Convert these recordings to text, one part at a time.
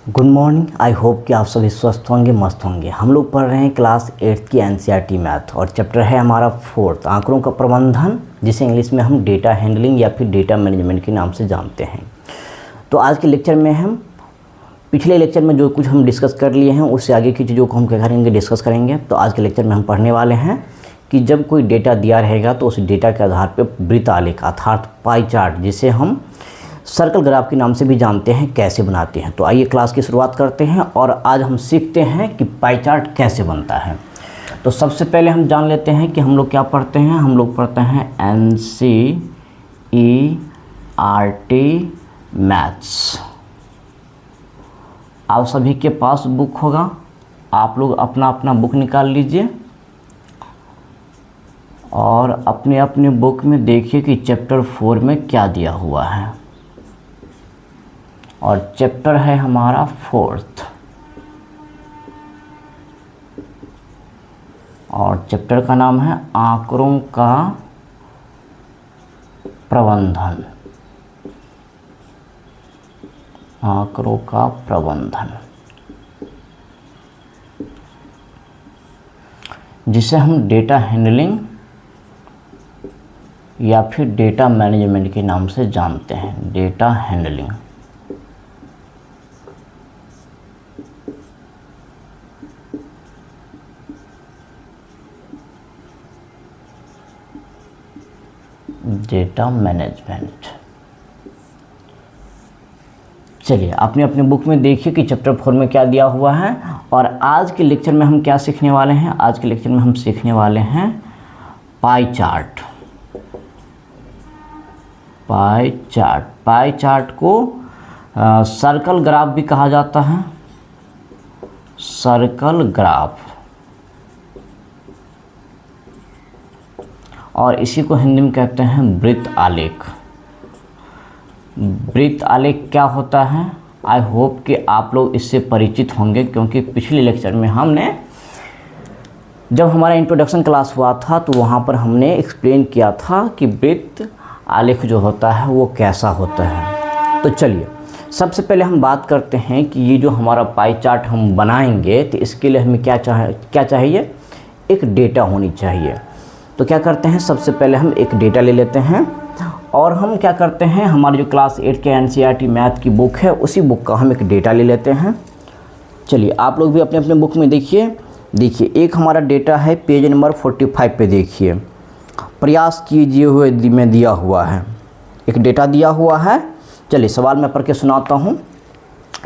Good morning. I hope कि आप सभी स्वस्थ होंगे, मस्त होंगे। हम लोग पढ़ रहे हैं क्लास 8 की एनसीईआरटी मैथ और चैप्टर है हमारा 4th आंकड़ों का प्रबंधन, जिसे इंग्लिश में हम डेटा हैंडलिंग या फिर डेटा मैनेजमेंट के नाम से जानते हैं। तो आज के लेक्चर में हम पिछले लेक्चर में जो कुछ हम डिस्कस कर लिए हैं उससे आगे की चीज़ों को हम क्या करेंगे, डिस्कस करेंगे। तो आज के लेक्चर में हम पढ़ने वाले हैं कि जब कोई डेटा दिया रहेगा तो उस डेटा के आधार पर वृत्त आलेख अर्थात पाई चार्ट, जिसे हम सर्कल ग्राफ के नाम से भी जानते हैं, कैसे बनाते हैं। तो आइए क्लास की शुरुआत करते हैं और आज हम सीखते हैं कि पाई चार्ट कैसे बनता है। तो सबसे पहले हम जान लेते हैं कि हम लोग क्या पढ़ते हैं। हम लोग पढ़ते हैं एनसीईआरटी मैथ्स। आप सभी के पास बुक होगा, आप लोग अपना अपना बुक निकाल लीजिए और अपने अपने बुक में देखिए कि चैप्टर 4 में क्या दिया हुआ है। और चैप्टर है हमारा 4th और चैप्टर का नाम है आंकड़ों का प्रबंधन। आंकड़ों का प्रबंधन, जिसे हम डेटा हैंडलिंग या फिर डेटा मैनेजमेंट के नाम से जानते हैं। Data handling, data management. चलिए अपने अपने बुक में देखिए कि चैप्टर 4 में क्या दिया हुआ है। और आज के लेक्चर में हम क्या सीखने वाले हैं। आज के लेक्चर में हम सीखने वाले हैं pie chart. Pie chart, pie chart को सर्कल ग्राफ भी कहा जाता है। सर्कल ग्राफ, और इसी को हिंदी में कहते हैं वृत्त आलेख। वृत्त आलेख क्या होता है, आई होप कि आप लोग इससे परिचित होंगे, क्योंकि पिछले लेक्चर में हमने जब हमारा इंट्रोडक्शन क्लास हुआ था तो वहाँ पर हमने एक्सप्लेन किया था कि वृत्त आलेख जो होता है वो कैसा होता है। तो चलिए सबसे पहले हम बात करते हैं कि ये जो हमारा पाई चार्ट हम बनाएंगे तो इसके लिए हमें क्या चाहिए, एक डेटा होनी चाहिए। तो क्या करते हैं, सबसे पहले हम एक डेटा ले लेते हैं और हम क्या करते हैं, हमारी जो क्लास 8 के एनसीईआरटी मैथ की बुक है उसी बुक का हम एक डेटा ले लेते हैं। चलिए आप लोग भी अपने अपने बुक में देखिए एक हमारा डेटा है पेज नंबर 45 पे। देखिए प्रयास कीजिए हुए में दिया हुआ है, एक डेटा दिया हुआ है। चलिए सवाल मैं पढ़ के सुनाता हूँ।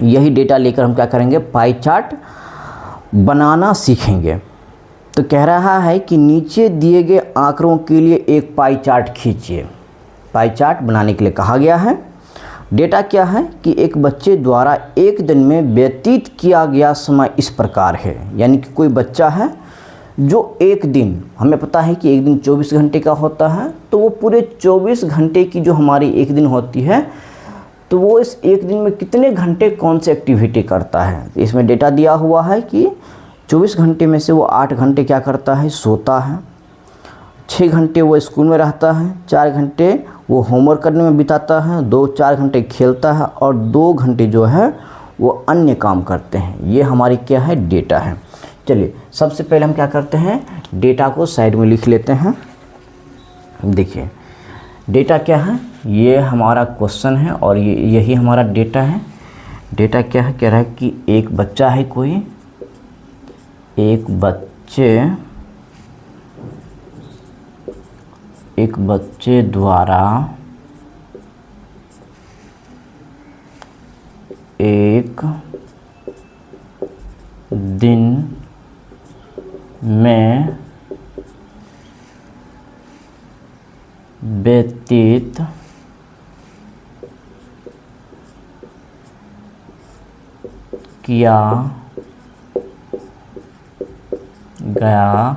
यही डेटा लेकर हम क्या करेंगे, पाई चार्ट बनाना सीखेंगे। तो कह रहा है कि नीचे दिए गए आंकड़ों के लिए एक पाई चार्ट खींचिए। पाई चार्ट बनाने के लिए कहा गया है। डेटा क्या है कि एक बच्चे द्वारा एक दिन में व्यतीत किया गया समय इस प्रकार है। यानी कि कोई बच्चा है जो एक दिन, हमें पता है कि एक दिन 24 घंटे का होता है, तो वो पूरे 24 घंटे की जो हमारी एक दिन होती है तो वो इस एक दिन में कितने घंटे कौन से एक्टिविटी करता है। इसमें डेटा दिया हुआ है कि 24 घंटे में से वो 8 घंटे क्या करता है, सोता है, 6 घंटे वो स्कूल में रहता है, 4 घंटे वो होमवर्क करने में बिताता है, 4 घंटे खेलता है और 2 घंटे जो है वो अन्य काम करते हैं। ये हमारी क्या है, डेटा है। चलिए सबसे पहले हम क्या करते हैं, डेटा को साइड में लिख लेते हैं। देखिए डेटा क्या है, ये हमारा क्वेश्चन है और यही हमारा डेटा है। डेटा क्या है, कह रहा है कि एक बच्चा है, कोई एक बच्चे द्वारा एक दिन में व्यतीत किया गया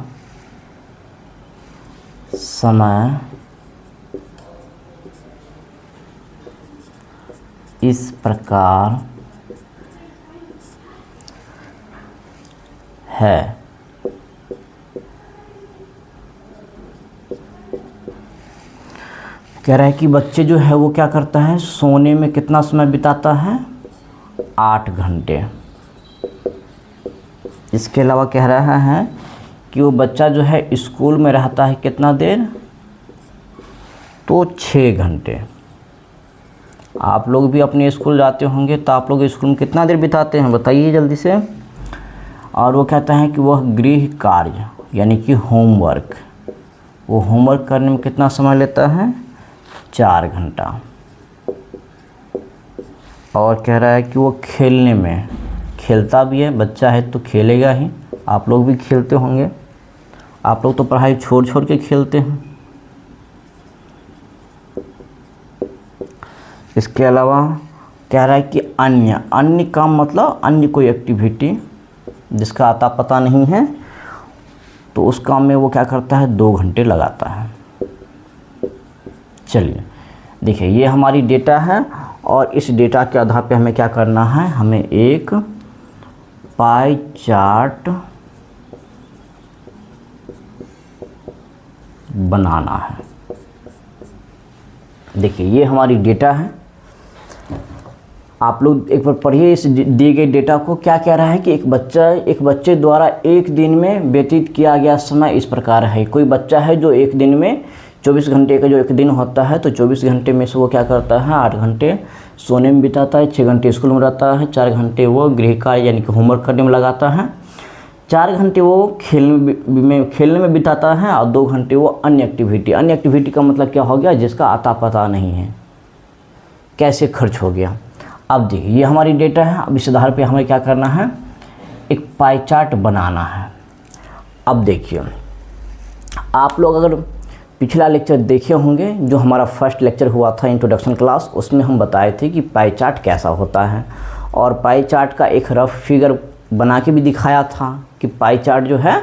समय इस प्रकार है। कह रहा है कि बच्चे जो है वो क्या करता है, सोने में कितना समय बिताता है, 8 घंटे। इसके अलावा कह रहा है कि वो बच्चा जो है स्कूल में रहता है कितना देर, तो 6 घंटे। आप लोग भी अपने स्कूल जाते होंगे तो आप लोग स्कूल में कितना देर बिताते हैं बताइए जल्दी से। और वो कहता है कि वह गृह कार्य यानी कि होमवर्क, वो होमवर्क करने में कितना समय लेता है, 4 घंटा। और कह रहा है कि वो खेलने में, खेलता भी है, बच्चा है तो खेलेगा ही। आप लोग भी खेलते होंगे, आप लोग तो पढ़ाई छोड़ छोड़ के खेलते हैं। इसके अलावा कह रहा है कि अन्य, अन्य का मतलब अन्य कोई एक्टिविटी जिसका आता पता नहीं है, तो उस काम में वो क्या करता है, 2 घंटे लगाता है। चलिए देखिए, ये हमारी डेटा है और इस डेटा के आधार पे हमें क्या करना है, हमें एक पाई चार्ट बनाना है। देखिए ये हमारी डेटा है, आप लोग एक बार पढ़िए इस दिए गए डेटा को। क्या कह रहा है कि एक बच्चे द्वारा एक दिन में व्यतीत किया गया समय इस प्रकार है। कोई बच्चा है जो एक दिन में 24 घंटे का जो एक दिन होता है, तो 24 घंटे में से वो क्या करता है, 8 घंटे सोने में बिताता है, 6 घंटे स्कूल में रहता है, 4 घंटे वो गृह कार्य यानी कि होमवर्क करने में लगाता है, 4 घंटे वो खेलने में बिताता है और 2 घंटे वो अन्य एक्टिविटी। अन्य एक्टिविटी का मतलब क्या हो गया, जिसका आता पता नहीं है, कैसे खर्च हो गया। अब देखिए ये हमारी डेटा है। अब इस आधार पे हमें क्या करना है, एक पाई चार्ट बनाना है। अब देखिए, आप लोग अगर पिछला लेक्चर देखे होंगे, जो हमारा फर्स्ट लेक्चर हुआ था इंट्रोडक्शन क्लास, उसमें हम बताए थे कि पाई चार्ट कैसा होता है, और पाई चार्ट का एक रफ फिगर बना के भी दिखाया था कि पाई चार्ट जो है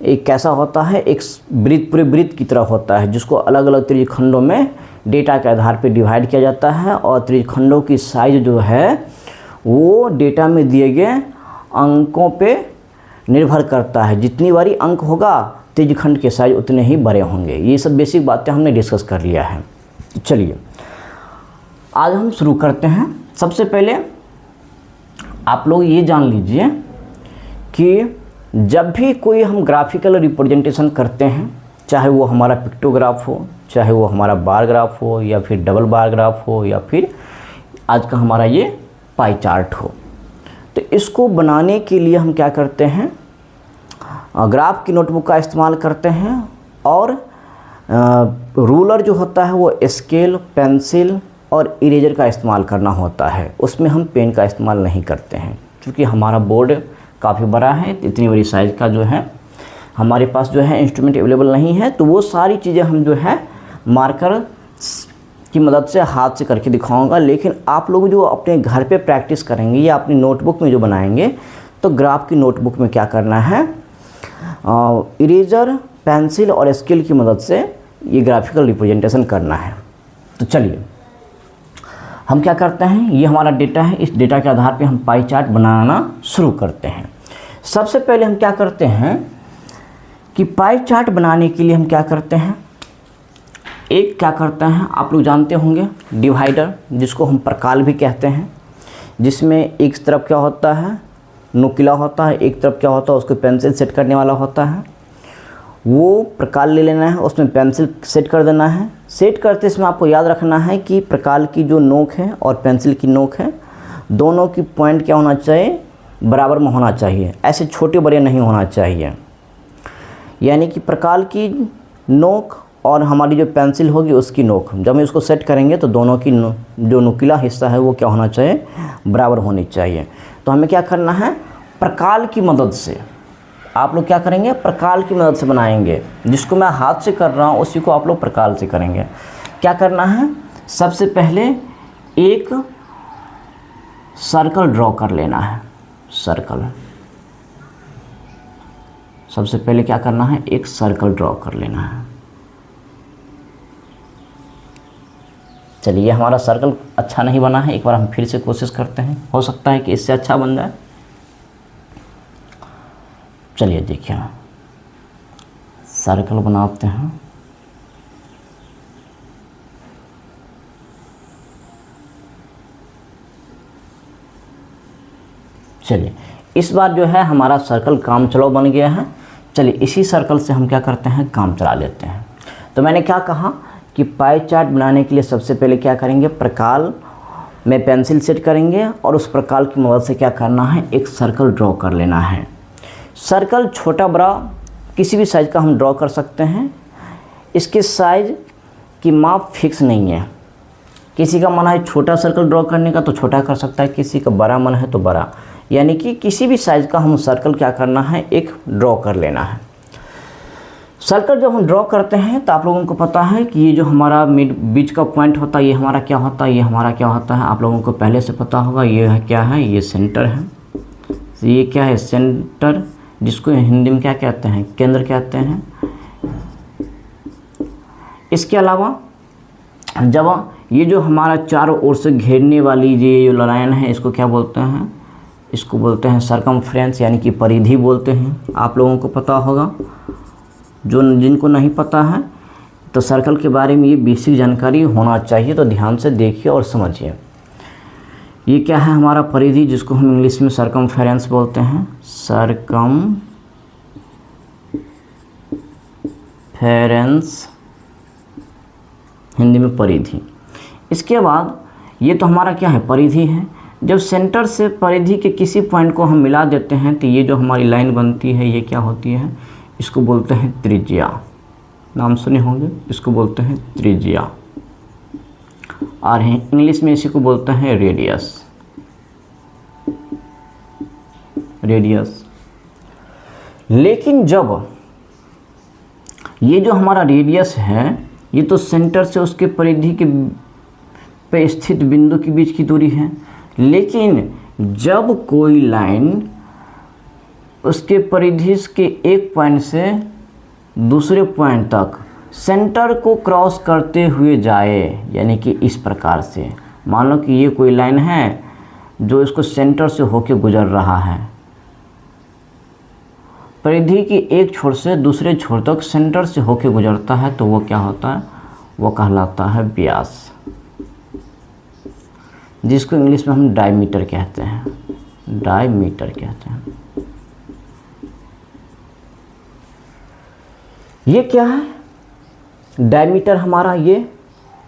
एक कैसा होता है, एक वृत्त, पूरे वृत्त की तरह होता है, जिसको अलग अलग त्रिखंडों में डेटा के आधार पर डिवाइड किया जाता है, और त्रिखंडों की साइज जो है वो डेटा में दिए गए अंकों पे निर्भर करता है। जितनी बारी अंक होगा त्रिखंड के साइज उतने ही बड़े होंगे। ये सब बेसिक बातें हमने डिस्कस कर लिया है। चलिए आज हम शुरू करते हैं। सबसे पहले आप लोग ये जान लीजिए कि जब भी कोई हम ग्राफिकल रिप्रेजेंटेशन करते हैं, चाहे वो हमारा पिक्टोग्राफ हो, चाहे वो हमारा बार ग्राफ हो, या फिर डबल बार ग्राफ हो, या फिर आज का हमारा ये पाई चार्ट हो, तो इसको बनाने के लिए हम क्या करते हैं, ग्राफ की नोटबुक का इस्तेमाल करते हैं, और रूलर जो होता है वो स्केल, पेंसिल और इरेजर का इस्तेमाल करना होता है। उसमें हम पेन का इस्तेमाल नहीं करते हैं, क्योंकि हमारा बोर्ड काफ़ी बड़ा है, इतनी बड़ी साइज़ का जो है हमारे पास जो है इंस्ट्रूमेंट अवेलेबल नहीं है। तो वो सारी चीज़ें हम जो है मार्कर की मदद से हाथ से करके दिखाऊंगा। लेकिन आप लोग जो अपने घर पे प्रैक्टिस करेंगे या अपनी नोटबुक में जो बनाएंगे, तो ग्राफ की नोटबुक में क्या करना है, इरेजर, पेंसिल और स्केल की मदद से ये ग्राफिकल रिप्रेजेंटेशन करना है। तो चलिए हम क्या करते हैं, ये हमारा डेटा है, इस डेटा के आधार पे हम पाई चार्ट बनाना शुरू करते हैं। सबसे पहले हम क्या करते हैं कि पाई चार्ट बनाने के लिए हम क्या करते हैं, एक क्या करते हैं, आप लोग जानते होंगे डिवाइडर, जिसको हम प्रकाल भी कहते हैं, जिसमें एक तरफ क्या होता है, नुकीला होता है, एक तरफ क्या होता है, उसको पेंसिल सेट करने वाला होता है। वो प्रकाल ले लेना है, उसमें पेंसिल सेट कर देना है। सेट करते समय आपको याद रखना है कि प्रकाल की जो नोक है और पेंसिल की नोक है, दोनों की पॉइंट क्या होना चाहिए, बराबर में होना चाहिए, ऐसे छोटे बड़े नहीं होना चाहिए। यानी कि प्रकाल की नोक और हमारी जो पेंसिल होगी उसकी नोक, जब हम इसको सेट करेंगे तो दोनों की जो नुकीला हिस्सा है वो क्या होना चाहिए, बराबर होनी चाहिए। तो हमें क्या करना है, प्रकाल की मदद से, आप लोग क्या करेंगे, प्रकाल की मदद से बनाएंगे। जिसको मैं हाथ से कर रहा हूँ उसी को आप लोग प्रकाल से करेंगे। क्या करना है, सबसे पहले एक सर्कल ड्रॉ कर लेना है। सर्कल, सबसे पहले क्या करना है, एक सर्कल ड्रॉ कर लेना है। चलिए हमारा सर्कल अच्छा नहीं बना है, एक बार हम फिर से कोशिश करते हैं, हो सकता है कि इससे अच्छा बन जाए। चलिए देखिए सर्कल बनाते हैं। चलिए इस बार जो है हमारा सर्कल काम चलाओ बन गया है। चलिए इसी सर्कल से हम क्या करते हैं, काम चला लेते हैं। तो मैंने क्या कहा कि पाई चार्ट बनाने के लिए सबसे पहले क्या करेंगे, प्रकाल में पेंसिल सेट करेंगे और उस प्रकाल की मदद से क्या करना है, एक सर्कल ड्रॉ कर लेना है। सर्कल छोटा बड़ा किसी भी साइज़ का हम ड्रॉ कर सकते हैं। इसके साइज़ की माप फिक्स नहीं है। किसी का मन है छोटा सर्कल ड्रॉ करने का तो छोटा कर सकता है, किसी का बड़ा मन है तो बड़ा, यानी कि किसी भी साइज़ का हम सर्कल क्या करना है, एक ड्रॉ कर लेना है। सर्कल जब हम ड्रॉ करते हैं तो आप लोगों को पता है कि ये जो हमारा बीच का पॉइंट होता है ये हमारा क्या होता है, ये हमारा क्या होता है, आप लोगों को पहले से पता होगा। ये है क्या है, ये सेंटर है। ये क्या है, सेंटर, जिसको हिंदी में क्या कहते हैं, केंद्र कहते हैं। इसके अलावा जब ये जो हमारा चारों ओर से घेरने वाली ये जो लाइन है इसको क्या बोलते हैं, इसको बोलते हैं सरकमफ्रेंस, यानी कि परिधि बोलते हैं। आप लोगों को पता होगा, जो जिनको नहीं पता है तो सर्कल के बारे में ये बेसिक जानकारी होना चाहिए, तो ध्यान से देखिए और समझिए। ये क्या है, हमारा परिधि, जिसको हम इंग्लिश में सरकमफ्रेंस बोलते हैं। सरकमफेरेंस, हिंदी में परिधि। इसके बाद ये तो हमारा क्या है, परिधि है। जब सेंटर से परिधि के किसी पॉइंट को हम मिला देते हैं तो ये जो हमारी लाइन बनती है ये क्या होती है, इसको बोलते हैं त्रिज्या। नाम सुने होंगे, इसको बोलते हैं त्रिज्या, और इंग्लिश में इसी को बोलते हैं रेडियस। रेडियस। लेकिन जब ये जो हमारा रेडियस है ये तो सेंटर से उसके परिधि के पे स्थित बिंदु के बीच की दूरी है, लेकिन जब कोई लाइन उसके परिधि के एक पॉइंट से दूसरे पॉइंट तक सेंटर को क्रॉस करते हुए जाए, यानी कि इस प्रकार से मान लो कि ये कोई लाइन है जो इसको सेंटर से होके गुजर रहा है, परिधि की एक छोर से दूसरे छोर तक सेंटर से होके गुजरता है, तो वो क्या होता है, वो कहलाता है व्यास, जिसको इंग्लिश में हम डायमीटर कहते हैं। डायमीटर कहते हैं। ये क्या है, डायमीटर हमारा, ये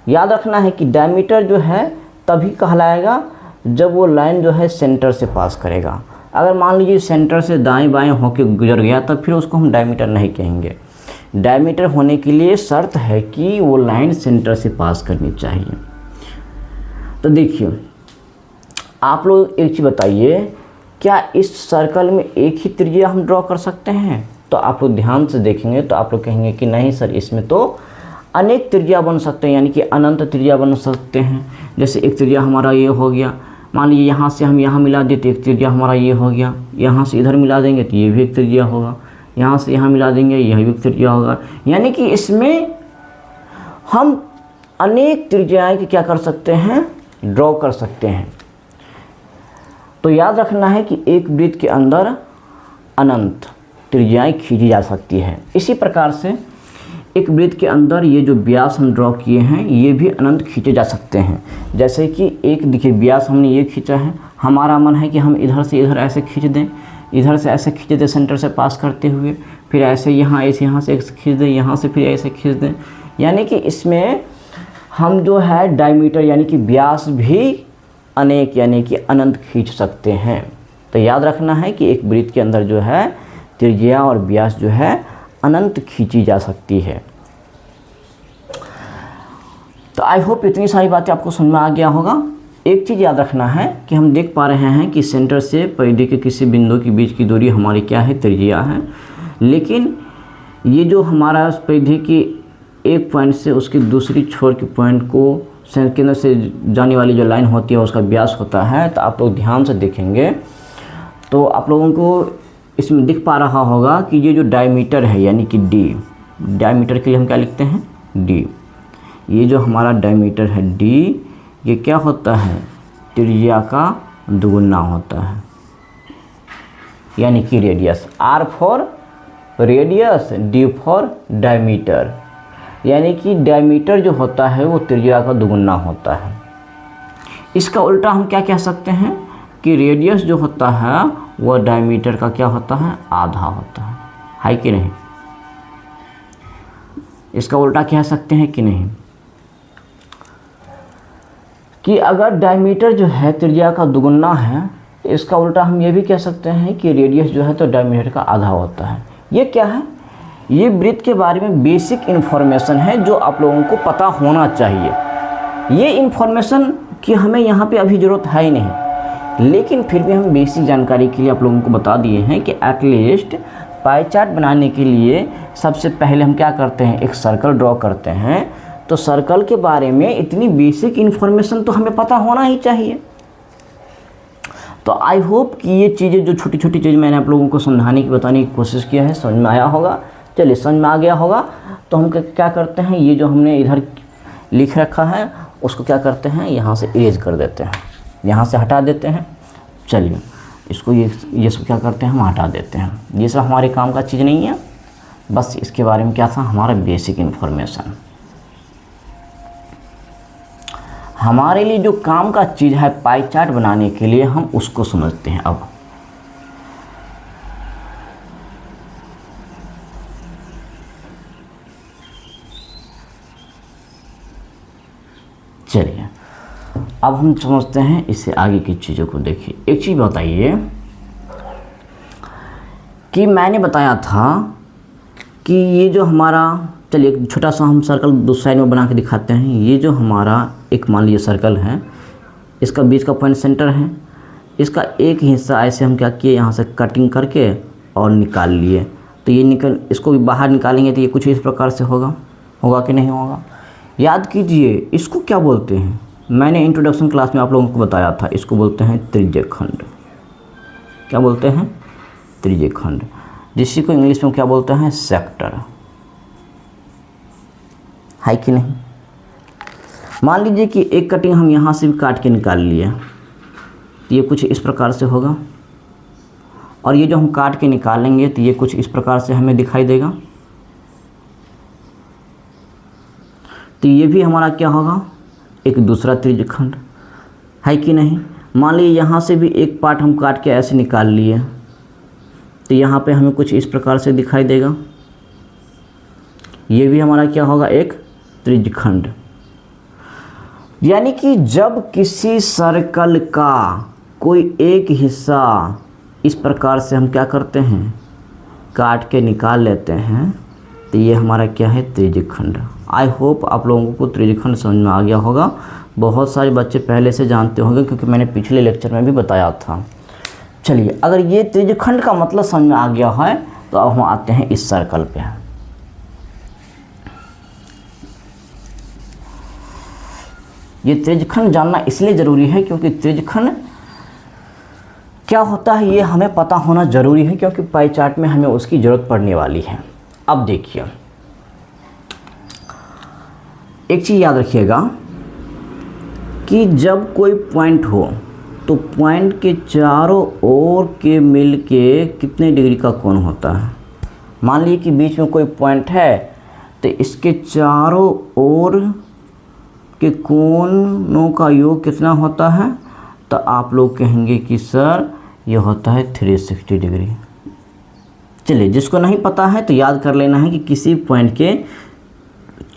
याद रखना है कि डायमीटर जो है तभी कहलाएगा जब वो लाइन जो है सेंटर से पास करेगा। अगर मान लीजिए सेंटर से दाएं बाएं होकर गुजर गया तब फिर उसको हम डायमीटर नहीं कहेंगे। डायमीटर होने के लिए शर्त है कि वो लाइन सेंटर से पास करनी चाहिए। तो देखिए आप लोग एक चीज़ बताइए, क्या इस सर्कल में एक ही त्रिज्या हम ड्रॉ कर सकते हैं? तो आप लोग ध्यान से देखेंगे तो आप लोग कहेंगे कि नहीं सर, इसमें तो अनेक त्रिज्या बन सकते हैं, यानी कि अनंत त्रिज्या बन सकते हैं। जैसे एक त्रिज्या हमारा ये हो गया, मान लीजिए यहाँ से हम यहाँ मिला देते एक त्रिज्या हमारा ये हो गया, यहाँ से इधर मिला देंगे तो ये भी एक त्रिज्या होगा, यहाँ से यहाँ मिला देंगे यह भी एक त्रिज्या होगा। यानी कि इसमें हम अनेक त्रिज्याएँ क्या कर सकते हैं, ड्रॉ कर सकते हैं। तो याद रखना है कि एक वृत्त के अंदर अनंत त्रिज्याएँ खींची जा सकती है। इसी प्रकार से एक वृत्त के अंदर ये जो व्यास हम ड्रॉ किए हैं ये भी अनंत खींचे जा सकते हैं। जैसे कि एक देखिए व्यास हमने ये खींचा है, हमारा मन है कि हम इधर से इधर ऐसे खींच दें, इधर से ऐसे खींच दें सेंटर से पास करते हुए, फिर ऐसे यहाँ से खींच दें, यहाँ से फिर ऐसे खींच दें। यानी कि इसमें हम जो है डायमीटर यानी कि व्यास भी अनेक यानी कि अनंत खींच सकते हैं। तो याद रखना है कि एक वृत्त के अंदर जो है त्रिज्या और व्यास जो है अनंत खींची जा सकती है। तो आई होप इतनी सारी बातें आपको समझ में आ गया होगा। एक चीज़ याद रखना है कि हम देख पा रहे हैं कि सेंटर से परिधि के किसी बिंदु के बीच की दूरी हमारी क्या है, त्रिज्या है। लेकिन ये जो हमारा परिधि की एक पॉइंट से उसकी दूसरी छोर के पॉइंट को केंद्र से जाने वाली जो लाइन होती है उसका व्यास होता है। तो आप लोग ध्यान से देखेंगे तो आप लोगों को इसमें दिख पा रहा होगा कि ये जो डायमीटर है यानी कि डी, डायमीटर के लिए हम क्या लिखते हैं, डी। ये जो हमारा डायमीटर है डी, ये क्या होता है, त्रिज्या का दुगुना होता है, यानी कि radius. R for radius, D for diameter, यानी कि डायमीटर जो होता है वो त्रिज्या का दुगुना होता है। इसका उल्टा हम क्या कह सकते हैं, कि रेडियस जो होता है वह डायमीटर का क्या होता है, आधा होता है कि नहीं। इसका उल्टा कह सकते हैं कि नहीं, कि अगर डायमीटर जो है त्रिज्या का दुगुना है, इसका उल्टा हम ये भी कह सकते हैं कि रेडियस जो है तो डायमीटर का आधा होता है। ये क्या है, ये वृत्त के बारे में बेसिक इन्फॉर्मेशन है जो आप लोगों को पता होना चाहिए। ये इन्फॉर्मेशन की हमें यहाँ पे अभी ज़रूरत है ही नहीं, लेकिन फिर भी हम बेसिक जानकारी के लिए आप लोगों को बता दिए हैं कि एटलीस्ट पाई चार्ट बनाने के लिए सबसे पहले हम क्या करते हैं, एक सर्कल ड्रॉ करते हैं। तो सर्कल के बारे में इतनी बेसिक इन्फॉर्मेशन तो हमें पता होना ही चाहिए। तो आई होप कि ये चीज़ें जो छोटी छोटी चीज़ मैंने आप लोगों को समझाने की बताने की कोशिश किया है समझ में आया होगा। चलिए समझ में आ गया होगा तो हम क्या करते हैं, ये जो हमने इधर लिख रखा है उसको क्या करते हैं, यहाँ से इरेज कर देते हैं, यहाँ से हटा देते हैं। चलिए इसको ये सब क्या करते हैं, हम हटा देते हैं। ये सब हमारे काम का चीज़ नहीं है, बस इसके बारे में क्या था, हमारा बेसिक इन्फॉर्मेशन। हमारे लिए जो काम का चीज़ है पाई चार्ट बनाने के लिए, हम उसको समझते हैं। अब चलिए अब हम समझते हैं इससे आगे की चीज़ों को। देखिए एक चीज़ बताइए कि मैंने बताया था कि ये जो हमारा, चलिए एक छोटा सा हम सर्कल दूसरी साइड में बना के दिखाते हैं। ये जो हमारा एक मान लीजिए सर्कल है, इसका बीच का पॉइंट सेंटर है, इसका एक हिस्सा ऐसे हम क्या किए, यहाँ से कटिंग करके और निकाल लिए। तो ये इसको भी बाहर निकालेंगे तो ये कुछ इस प्रकार से होगा कि नहीं होगा। याद कीजिए इसको क्या बोलते हैं, मैंने इंट्रोडक्शन क्लास में आप लोगों को बताया था, इसको बोलते हैं त्रिज्यखंड। क्या बोलते हैं, त्रिज्यखंड, जिसी को इंग्लिश में क्या बोलते हैं, सेक्टर, है कि नहीं। मान लीजिए कि एक कटिंग हम यहाँ से भी काट के निकाल लिए, तो ये कुछ इस प्रकार से होगा, और ये जो हम काट के निकालेंगे तो ये कुछ इस प्रकार से हमें दिखाई देगा। तो ये भी हमारा क्या होगा, एक दूसरा त्रिज्यखंड, है कि नहीं। मान लीजिए यहाँ से भी एक पार्ट हम काट के ऐसे निकाल लिए, तो यहाँ पे हमें कुछ इस प्रकार से दिखाई देगा। ये भी हमारा क्या होगा, एक त्रिज्यखंड। यानी कि जब किसी सर्कल का कोई एक हिस्सा इस प्रकार से हम क्या करते हैं, काट के निकाल लेते हैं, तो ये हमारा क्या है, त्रिज्यखंड। आई होप आप लोगों को त्रिज्यखंड समझ में आ गया होगा। बहुत सारे बच्चे पहले से जानते होंगे क्योंकि मैंने पिछले लेक्चर में भी बताया था। चलिए अगर ये त्रिज्यखंड का मतलब समझ में आ गया है तो अब हम आते हैं इस सर्कल पे। ये त्रिज्यखंड जानना इसलिए ज़रूरी है क्योंकि त्रिज्यखंड क्या होता है ये हमें पता होना ज़रूरी है, क्योंकि पाई चार्ट में हमें उसकी ज़रूरत पड़ने वाली है। अब देखिए एक चीज़ याद रखिएगा कि जब कोई पॉइंट हो तो पॉइंट के चारों ओर के मिल के कितने डिग्री का कोण होता है। मान लीजिए कि बीच में कोई पॉइंट है तो इसके चारों ओर के कोणों का योग कितना होता है, तो आप लोग कहेंगे कि सर ये होता है 360 डिग्री। चलिए जिसको नहीं पता है तो याद कर लेना है कि किसी पॉइंट के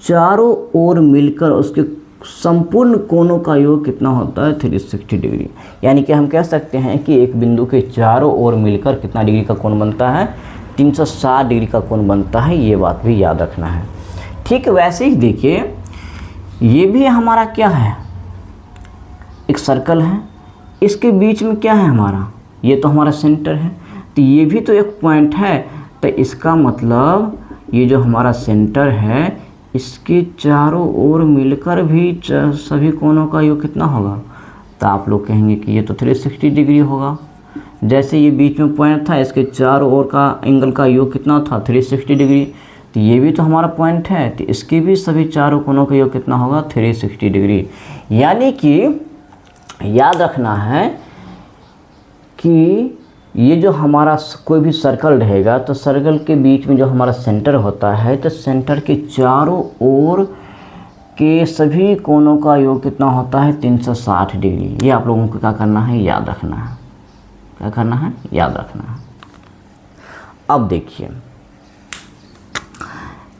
चारों ओर मिलकर उसके संपूर्ण कोणों का योग कितना होता है, 360 डिग्री। यानी कि हम कह सकते हैं कि एक बिंदु के चारों ओर मिलकर कितना डिग्री का कोण बनता है, 360 डिग्री का कोण बनता है। ये बात भी याद रखना है। ठीक वैसे ही देखिए ये भी हमारा क्या है, एक सर्कल है, इसके बीच में क्या है हमारा, ये तो हमारा सेंटर है, तो ये भी तो एक पॉइंट है। तो इसका मतलब ये जो हमारा सेंटर है इसके चारों ओर मिलकर भी सभी कोणों का योग कितना होगा, तो आप लोग कहेंगे कि ये तो 360 डिग्री होगा। जैसे ये बीच में पॉइंट था, इसके चारों ओर का एंगल का योग कितना था, 360 डिग्री। तो ये भी तो हमारा पॉइंट है, तो इसके भी सभी चारों कोणों का योग कितना होगा, 360 डिग्री। यानी कि याद रखना है कि ये जो हमारा कोई भी सर्कल रहेगा तो सर्कल के बीच में जो हमारा सेंटर होता है, तो सेंटर के चारों ओर के सभी कोणों का योग कितना होता है, 360 डिग्री। ये आप लोगों को क्या करना है, याद रखना है। क्या करना है, याद रखना है। अब देखिए,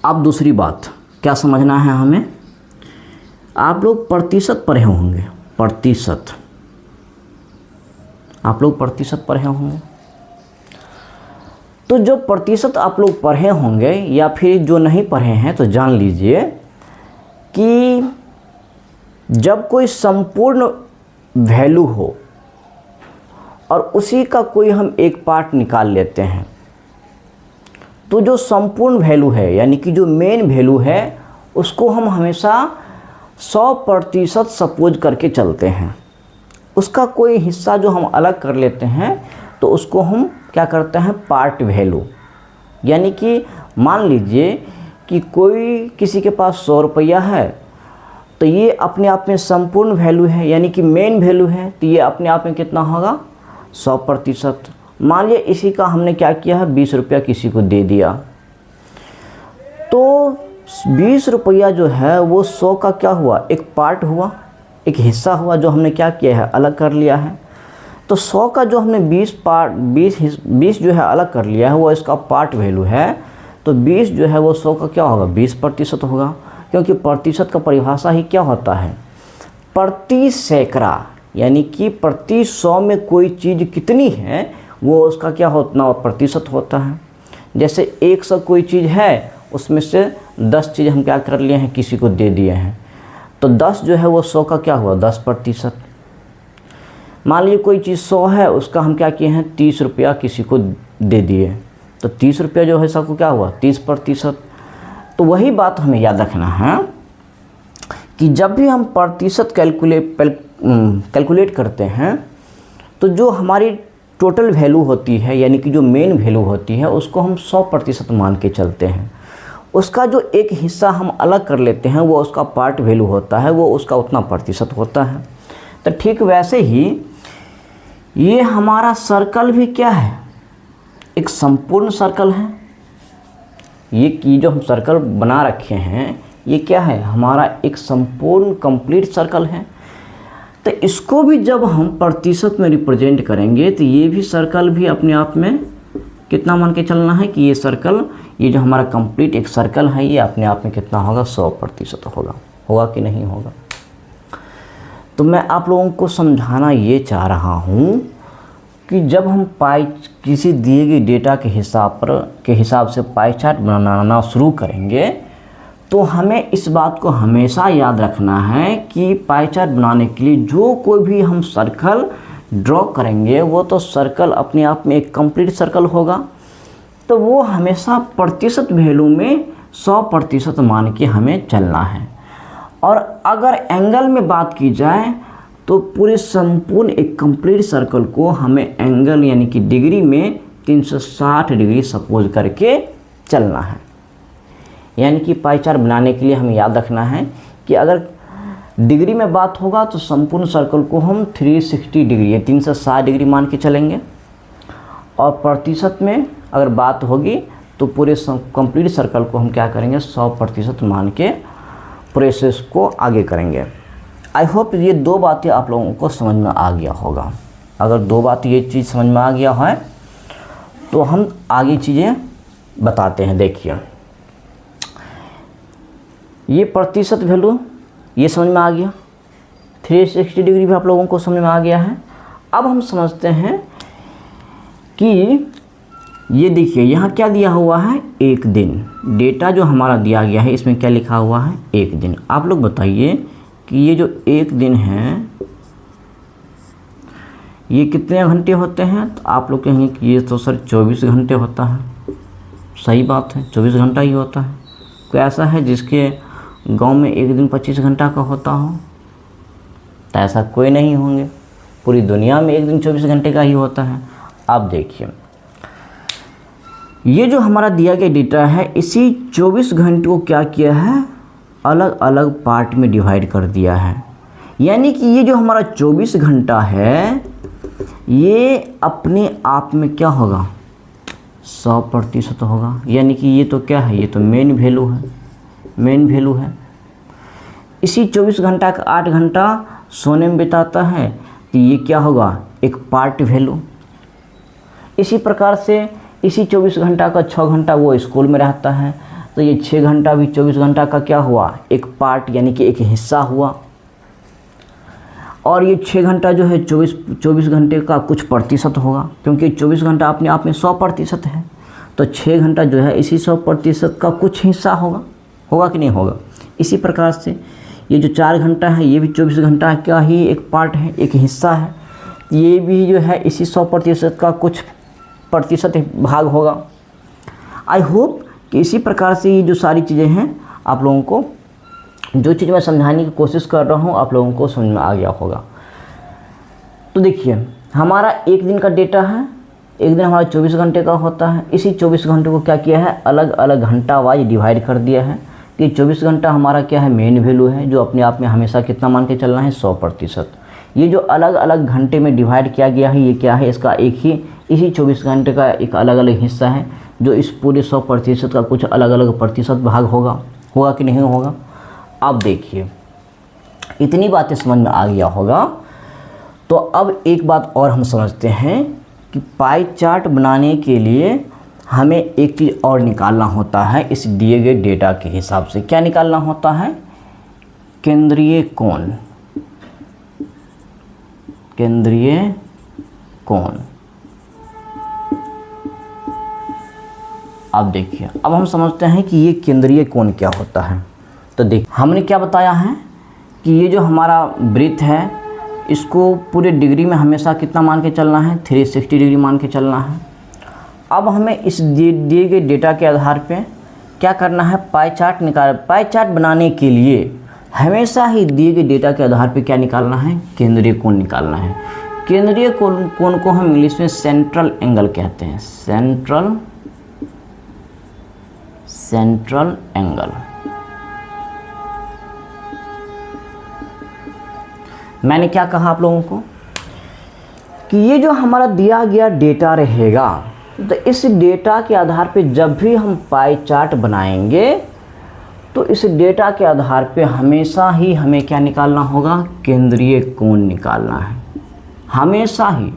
अब दूसरी बात क्या समझना है हमें, आप लोग प्रतिशत पढ़े होंगे, प्रतिशत, आप लोग प्रतिशत पढ़े होंगे। तो जो प्रतिशत आप लोग पढ़े होंगे या फिर जो नहीं पढ़े हैं तो जान लीजिए कि जब कोई संपूर्ण वैल्यू हो और उसी का कोई हम एक पार्ट निकाल लेते हैं, तो जो संपूर्ण वैल्यू है यानी कि जो मेन वैल्यू है उसको हम हमेशा 100% सपोज करके चलते हैं। उसका कोई हिस्सा जो हम अलग कर लेते हैं तो उसको हम क्या करते हैं, पार्ट वैल्यू। यानी कि मान लीजिए कि कोई किसी के पास 100 रुपया है तो ये अपने आप में संपूर्ण वैल्यू है यानी कि मेन वैल्यू है, तो ये अपने आप में कितना होगा, 100%। मान लिया इसी का हमने क्या किया है, 20 रुपया किसी को दे दिया, तो 20 रुपया जो है वो 100 का क्या हुआ, एक पार्ट हुआ, एक हिस्सा हुआ जो हमने क्या किया है, अलग कर लिया है। तो 100 का जो हमने 20 जो है अलग कर लिया है वो इसका पार्ट वैल्यू है, तो 20 जो है वो 100 का क्या होगा, 20% होगा। क्योंकि प्रतिशत का परिभाषा ही क्या होता है, प्रति सैकड़ा, यानी कि प्रति 100 में कोई चीज़ कितनी है वो उसका क्या होता है, प्रतिशत होता है। जैसे 100 कोई चीज़ है, उसमें से 10 चीज़ हम क्या कर लिए हैं, किसी को दे दिए हैं, तो 10 जो है वो 100 का क्या हुआ, 10%। मान लीजिए कोई चीज़ 100 है, उसका हम क्या किए हैं, 30 रुपया किसी को दे दिए, तो 30 रुपया जो है सबको क्या हुआ, 30%। तो वही बात हमें याद रखना है कि जब भी हम प्रतिशत कैलकुलेट करते हैं तो जो हमारी टोटल वैल्यू होती है यानी कि जो मेन वैल्यू होती है उसको हम 100% मान के चलते हैं। उसका जो एक हिस्सा हम अलग कर लेते हैं वो उसका पार्ट वैल्यू होता है, वो उसका उतना प्रतिशत होता है। तो ठीक वैसे ही ये हमारा सर्कल भी क्या है, एक संपूर्ण सर्कल है। ये जो हम सर्कल बना रखे हैं ये क्या है, हमारा एक संपूर्ण कंप्लीट सर्कल है। तो इसको भी जब हम प्रतिशत में रिप्रेजेंट करेंगे तो ये भी सर्कल भी अपने आप में कितना मान के चलना है कि ये सर्कल, ये जो हमारा कंप्लीट एक सर्कल है ये अपने आप में कितना होगा, 100% होगा कि नहीं होगा। तो मैं आप लोगों को समझाना ये चाह रहा हूँ कि जब हम किसी दिए गए डेटा के हिसाब से पाई चार्ट बनाना शुरू करेंगे तो हमें इस बात को हमेशा याद रखना है कि पाई चार्ट बनाने के लिए जो कोई भी हम सर्कल ड्रॉ करेंगे वो तो सर्कल अपने आप में एक कंप्लीट सर्कल होगा, तो वो हमेशा प्रतिशत वैल्यू में 100% मान के हमें चलना है। और अगर एंगल में बात की जाए तो पूरे संपूर्ण एक कंप्लीट सर्कल को हमें एंगल यानी कि डिग्री में 360 डिग्री सपोज करके चलना है। यानी कि पाई चार्ट बनाने के लिए हमें याद रखना है कि अगर डिग्री में बात होगा तो संपूर्ण सर्कल को हम 360 डिग्री या 360 डिग्री मान के चलेंगे, और प्रतिशत में अगर बात होगी तो पूरे कंप्लीट सर्कल को हम क्या करेंगे, 100% मान के प्रोसेस को आगे करेंगे। आई होप ये दो बातें आप लोगों को समझ में आ गया होगा। अगर दो बात ये चीज़ समझ में आ गया है तो हम आगे चीज़ें बताते हैं। देखिए ये प्रतिशत वैल्यू ये समझ में आ गया, 360 डिग्री भी आप लोगों को समझ में आ गया है। अब हम समझते हैं कि ये देखिए यहाँ क्या दिया हुआ है, एक दिन। डेटा जो हमारा दिया गया है इसमें क्या लिखा हुआ है, एक दिन। आप लोग बताइए कि ये जो एक दिन है ये कितने घंटे होते हैं, तो आप लोग कहेंगे कि ये तो सर 24 घंटे होता है। सही बात है, 24 घंटा ही होता है। कोई ऐसा है जिसके गांव में एक दिन 25 घंटा का होता हो, तो ऐसा कोई नहीं होंगे। पूरी दुनिया में एक दिन 24 घंटे का ही होता है। अब देखिए ये जो हमारा दिया गया डेटा है इसी 24 घंटे को क्या किया है, अलग अलग पार्ट में डिवाइड कर दिया है। यानी कि ये जो हमारा 24 घंटा है ये अपने आप में क्या होगा, 100% होगा। यानी कि ये तो क्या है, ये तो मेन वैल्यू है, मेन वैल्यू है। इसी 24 घंटा का 8 घंटा सोने में बिताता है तो ये क्या होगा, एक पार्ट वैल्यू। इसी प्रकार से इसी 24 घंटा का 6 घंटा वो स्कूल में रहता है, तो ये 6 घंटा भी 24 घंटा का क्या हुआ, एक पार्ट यानी कि एक हिस्सा हुआ। और ये 6 घंटा जो है 24 घंटे का कुछ प्रतिशत होगा, क्योंकि 24 घंटा अपने आप में 100% है, तो 6 घंटा जो है इसी 100% का कुछ हिस्सा होगा कि नहीं होगा। इसी प्रकार से ये जो 4 घंटा है ये भी 24 घंटा का ही एक पार्ट है, एक हिस्सा है, ये भी जो है इसी 100% का कुछ प्रतिशत भाग होगा। आई होप कि इसी प्रकार से ये जो सारी चीज़ें हैं आप लोगों को, जो चीज़ मैं समझाने की कोशिश कर रहा हूँ आप लोगों को समझ में आ गया होगा। तो देखिए हमारा एक दिन का डेटा है, एक दिन हमारा 24 घंटे का होता है, इसी 24 घंटे को क्या किया है, अलग अलग घंटा वाइज डिवाइड कर दिया है कि 24 घंटा हमारा क्या है, मेन वैल्यू है, जो अपने आप में हमेशा कितना मान के चलना है, 100%। ये जो अलग अलग घंटे में डिवाइड किया गया है ये क्या है, इसका एक ही इसी 24 घंटे का एक अलग अलग हिस्सा है, जो इस पूरे 100% का कुछ अलग अलग प्रतिशत भाग होगा कि नहीं होगा। अब देखिए इतनी बातें समझ में आ गया होगा, तो अब एक बात और हम समझते हैं कि पाई चार्ट बनाने के लिए हमें एक चीज़ और निकालना होता है इस दिए गए डेटा के हिसाब से। क्या निकालना होता है, केंद्रीय कोण। केंद्रीय कोण। अब देखिए अब हम समझते हैं कि ये केंद्रीय कोण क्या होता है। तो देखिए हमने क्या बताया है कि ये जो हमारा वृत्त है इसको पूरे डिग्री में हमेशा कितना मान के चलना है, 360 डिग्री मान के चलना है। अब हमें इस दिए गए डेटा के आधार पे क्या करना है, पाई चार्ट बनाने के लिए हमेशा ही दिए गए डेटा के आधार पे क्या निकालना है, केंद्रीय कोण निकालना है। केंद्रीय कोण को हम इंग्लिश में सेंट्रल एंगल कहते हैं, सेंट्रल एंगल। मैंने क्या कहा आप लोगों को कि ये जो हमारा दिया गया डेटा रहेगा, तो इस डेटा के आधार पे जब भी हम पाई चार्ट बनाएंगे तो इस डेटा के आधार पे हमेशा ही हमें क्या निकालना होगा, केंद्रीय कोण निकालना है। हमेशा ही,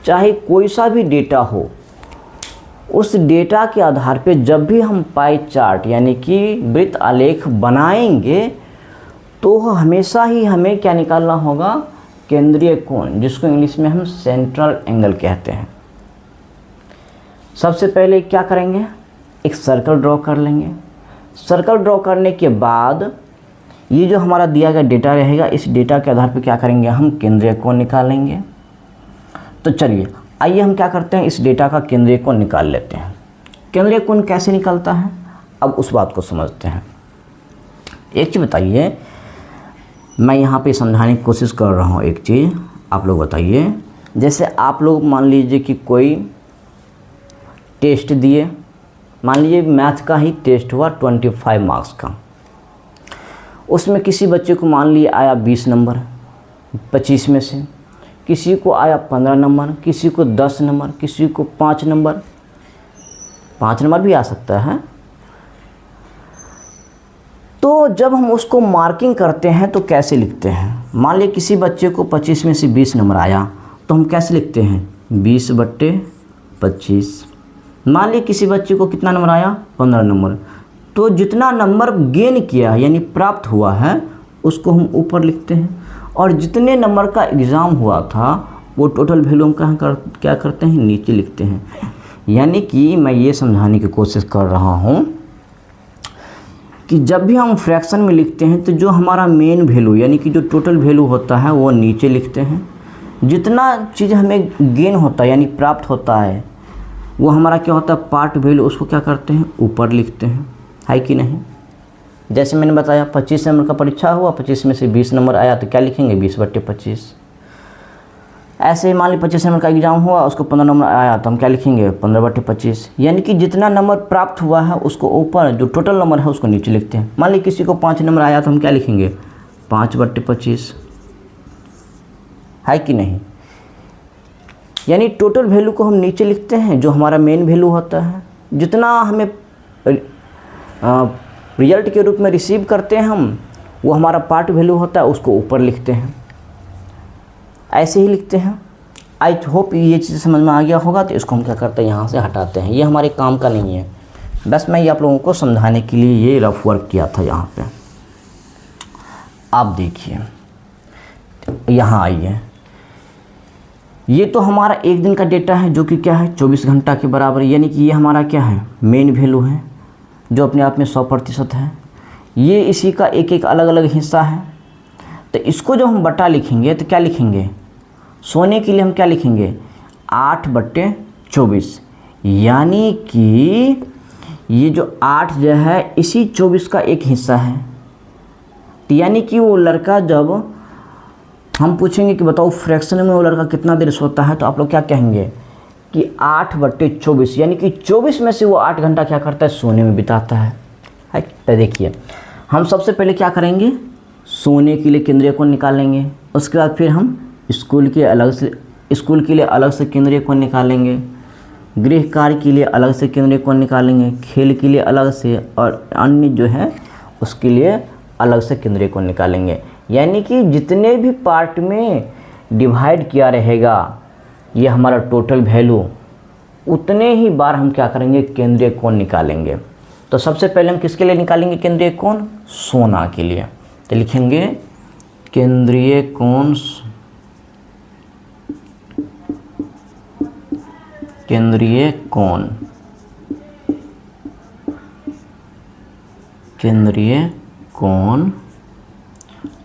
चाहे कोई सा भी डेटा हो, उस डेटा के आधार पे जब भी हम पाई चार्ट यानी कि वृत्त आलेख बनाएंगे तो हमेशा ही हमें क्या निकालना होगा, केंद्रीय कोण, जिसको इंग्लिश में हम सेंट्रल एंगल कहते हैं। सबसे पहले क्या करेंगे, एक सर्कल ड्रॉ कर लेंगे। सर्कल ड्रॉ करने के बाद ये जो हमारा दिया गया डेटा रहेगा, इस डेटा के आधार पर क्या करेंगे, हम केंद्रीय कोण निकालेंगे। तो चलिए आइए हम क्या करते हैं, इस डेटा का केंद्रीय कोण निकाल लेते हैं। केंद्रीय कोण कैसे निकलता है, अब उस बात को समझते हैं। एक चीज़ बताइए, मैं यहाँ पे समझाने की कोशिश कर रहा हूँ एक चीज़, आप लोग बताइए। जैसे आप लोग मान लीजिए कि कोई टेस्ट दिए, मान लीजिए मैथ का ही टेस्ट हुआ 25 मार्क्स का, उसमें किसी बच्चे को मान लिए आया 20 नंबर 25 में से, किसी को आया 15 नंबर, किसी को 10 नंबर, किसी को 5 नंबर, 5 नंबर भी आ सकता है। तो जब हम उसको मार्किंग करते हैं तो कैसे लिखते हैं, मान लीजिए किसी बच्चे को 25 में से 20 नंबर आया तो हम कैसे लिखते हैं, 20/25। मान लीजिए किसी बच्चे को कितना नंबर आया, 15 नंबर, तो जितना नंबर गेन किया है यानी प्राप्त हुआ है उसको हम ऊपर लिखते हैं, और जितने नंबर का एग्ज़ाम हुआ था वो टोटल वैल्यू हम क्या करते हैं, नीचे लिखते हैं। यानी कि मैं ये समझाने की कोशिश कर रहा हूँ कि जब भी हम फ्रैक्शन में लिखते हैं तो जो हमारा मेन वैल्यू यानी कि जो टोटल वैल्यू होता है वो नीचे लिखते हैं, जितना चीज़ हमें गेन होता है यानी प्राप्त होता है वो हमारा क्या होता है, पार्ट वैल्यू, उसको क्या करते हैं, ऊपर लिखते हैं, है कि नहीं। जैसे मैंने बताया 25 नंबर का परीक्षा हुआ, 25 में से 20 नंबर आया तो क्या लिखेंगे, 20/25। ऐसे ही मान ली 25 नंबर का एग्ज़ाम हुआ, उसको 15 नंबर आया तो हम क्या लिखेंगे, 15/25। यानी कि जितना नंबर प्राप्त हुआ है उसको ऊपर, जो टोटल नंबर है उसको नीचे लिखते हैं। मान ली किसी को 5 नंबर आया तो हम क्या लिखेंगे, 5/25, है कि नहीं। यानी टोटल वैल्यू को हम नीचे लिखते हैं, जो हमारा मेन वैल्यू होता है, जितना हमें रिजल्ट के रूप में रिसीव करते हैं हम, वो हमारा पार्ट वैल्यू होता है, उसको ऊपर लिखते हैं। ऐसे ही लिखते हैं। आई होप ये चीज़ समझ में आ गया होगा। तो इसको हम क्या करते हैं, यहाँ से हटाते हैं, ये हमारे काम का नहीं है। बस मैं ये आप लोगों को समझाने के लिए ये रफ वर्क किया था। यहाँ पे आप देखिए, यहाँ आइए, ये तो हमारा एक दिन का डेटा है जो कि क्या है 24 घंटा के बराबर, यानी कि ये हमारा क्या है मेन वैल्यू है जो अपने आप में 100% है। ये इसी का एक एक अलग अलग हिस्सा है। तो इसको जब हम बटा लिखेंगे तो क्या लिखेंगे, सोने के लिए हम क्या लिखेंगे 8/24, यानी कि ये जो 8 जो है इसी 24 का एक हिस्सा है। तो यानी कि वो लड़का, जब हम पूछेंगे कि बताओ फ्रैक्शन में वो लड़का कितना देर सोता है, तो आप लोग क्या कहेंगे कि 8/24, यानी कि 24 में से वो 8 घंटा क्या करता है सोने में बिताता है। तो देखिए हम सबसे पहले क्या करेंगे, सोने के लिए केंद्रीय कोण निकालेंगे। उसके बाद फिर हम स्कूल के लिए अलग से केंद्रीय कोण निकालेंगे, गृह कार्य के लिए अलग से केंद्रीय कोण निकालेंगे, खेल के लिए अलग से, और अन्य जो है उसके लिए अलग से केंद्रीय कोण निकालेंगे। यानी कि जितने भी पार्ट में डिवाइड किया रहेगा ये हमारा टोटल वैल्यू, उतने ही बार हम क्या करेंगे केंद्रीय कोण निकालेंगे। तो सबसे पहले हम किसके लिए निकालेंगे केंद्रीय कोण, सोना के लिए। तो लिखेंगे केंद्रीय कोण, केंद्रीय कोण, केंद्रीय कोण,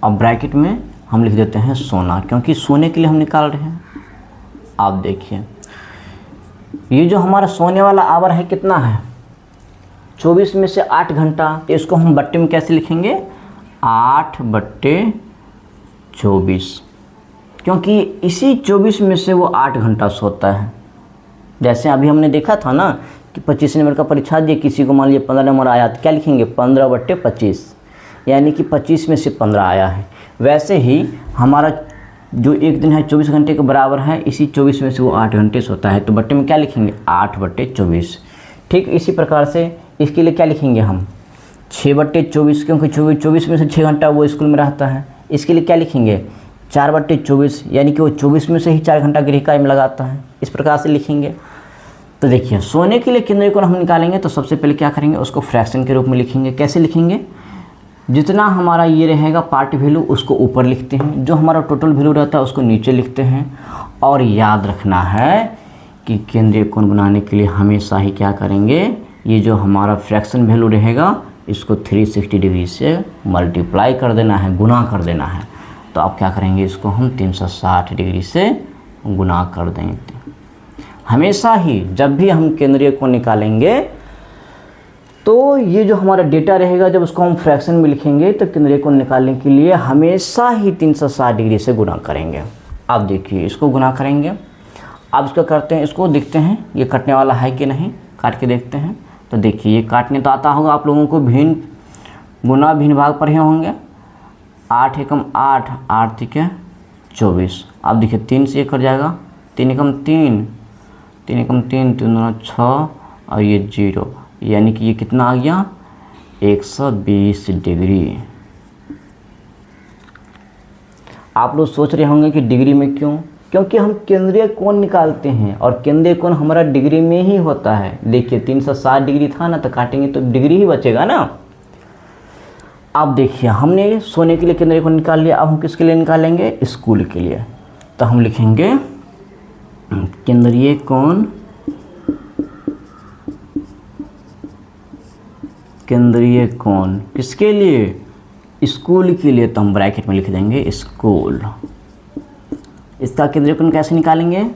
अब ब्रैकेट में हम लिख देते हैं सोना, क्योंकि सोने के लिए हम निकाल रहे हैं। आप देखिए ये जो हमारा सोने वाला आवर है कितना है 24 में से 8 घंटा, तो इसको हम बट्टे में कैसे लिखेंगे 8/24, क्योंकि इसी 24 में से वो 8 घंटा सोता है। जैसे अभी हमने देखा था ना कि 25 नंबर का परीक्षा दिए, किसी को मान लीजिए 15 नंबर आया, तो क्या लिखेंगे 15/25, यानी कि 25 में से 15 आया है। वैसे ही हमारा जो एक दिन है 24 घंटे के बराबर है, इसी 24 में से वो 8 घंटे सोता है, तो बट्टे में क्या लिखेंगे 8/24। ठीक इसी प्रकार से इसके लिए क्या लिखेंगे हम 6/24, क्योंकि 24 में से 6 घंटा वो स्कूल में रहता है। इसके लिए क्या लिखेंगे 4/24, यानी कि वो 24 में से ही 4 घंटा गृह कार्य में लगाता है। इस प्रकार से लिखेंगे। तो देखिए सोने के लिए केंद्रीय कोण हम निकालेंगे तो सबसे पहले क्या करेंगे, उसको फ्रैक्शन के रूप में लिखेंगे। कैसे लिखेंगे, जितना हमारा ये रहेगा पार्ट वैल्यू उसको ऊपर लिखते हैं, जो हमारा टोटल वैल्यू रहता है उसको नीचे लिखते हैं। और याद रखना है कि केंद्रीय कोण बनाने के लिए हमेशा ही क्या करेंगे, ये जो हमारा फ्रैक्शन वैल्यू रहेगा इसको 360 डिग्री से मल्टीप्लाई कर देना है, गुना कर देना है। तो आप क्या करेंगे, इसको हम 360 डिग्री से गुना कर देंगे। हमेशा ही जब भी हम केंद्रीय कोण निकालेंगे तो ये जो हमारा डेटा रहेगा, जब उसको हम फ्रैक्शन में लिखेंगे तो केंद्रीय कोण निकालने के लिए हमेशा ही 360 डिग्री से गुना करेंगे। आप देखिए इसको गुना करेंगे। अब इसको करते हैं, इसको देखते हैं ये कटने वाला है कि नहीं, काट के देखते हैं। तो देखिए ये काटने तो आता होगा आप लोगों को, भिन्न गुना भिन्न भाग पढ़े होंगे। 8 एकम 8, 8 तिके 24। अब देखिए 3 से 1 कट जाएगा, 3 एकम 3, 3 एकम 3, 3 दूना 6 और ये 0, यानी कि ये कितना आ गया 120 डिग्री। आप लोग सोच रहे होंगे कि डिग्री में क्यों, क्योंकि हम केंद्रीय कोण निकालते हैं और केंद्रीय कोण हमारा डिग्री में ही होता है। देखिए 360 डिग्री था ना, तो काटेंगे तो डिग्री ही बचेगा ना। अब देखिए हमने सोने के लिए केंद्रीय कोण निकाल लिया, अब हम किसके लिए निकालेंगे, स्कूल के लिए। तो हम लिखेंगे केंद्रीय कोण, केंद्रीय कोण किसके लिए, स्कूल के लिए। तो हम ब्रैकेट में लिख देंगे स्कूल। इसका केंद्रीय कोण कैसे निकालेंगे,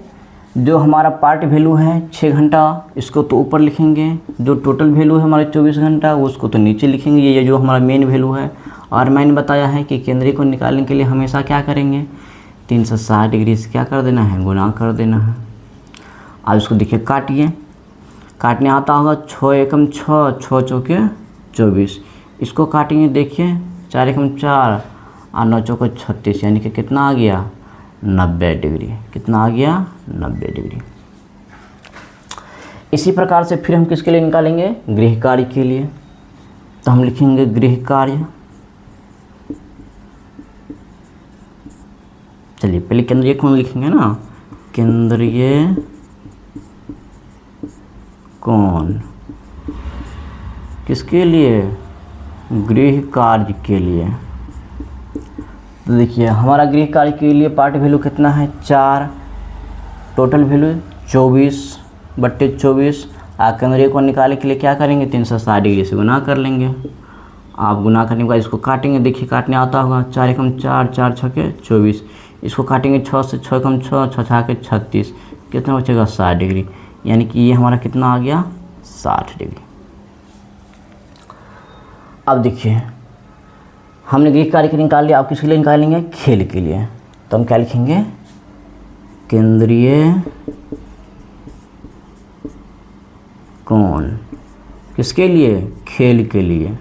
जो हमारा पार्ट वैल्यू है 6 घंटा इसको तो ऊपर लिखेंगे, जो टोटल वैल्यू है हमारा 24 घंटा उसको तो नीचे लिखेंगे। ये जो हमारा मेन वैल्यू है, और मैंने बताया है कि केंद्रीय कोण निकालने के लिए हमेशा क्या करेंगे 360 डिग्री से क्या कर देना है, गुना कर देना है। अब इसको देखिए काटिए, काटने आता होगा 6 एकम 6, 6 चौके 24। इसको काटेंगे, देखिए 4 एकम 4 और 9 चौके 36, यानी कि कितना आ गया 90 डिग्री। कितना आ गया 90 डिग्री। इसी प्रकार से फिर हम किसके लिए निकालेंगे, गृह कार्य के लिए। तो हम लिखेंगे गृह कार्य। चलिए पहले केंद्रीय कोण लिखेंगे ना, केंद्रीय कोण किसके लिए? गृह कार्य के लिए। तो देखिए हमारा गृह कार्य के लिए पार्ट वैल्यू कितना है? 4, टोटल वैल्यू 24/24। केंद्रीय कोण निकालने के लिए क्या करेंगे? 360 डिग्री से गुना कर लेंगे। आप गुना करने के बाद इसको काटेंगे, देखिए काटने आता होगा। 4 एकम 4, 4 छके 24। इसको काटेंगे 6 से, 6 एकम 6, 6 छके 36। कितना बचेगा? 60 डिग्री। यानी कि ये हमारा कितना आ गया? 60 डिग्री। अब देखिए हमने गृह कार्य के लिए निकाल लिया, आप किसके लिए निकालेंगे? खेल के लिए। तो हम क्या लिखेंगे? केंद्रीय कोण किसके लिए? खेल के लिए,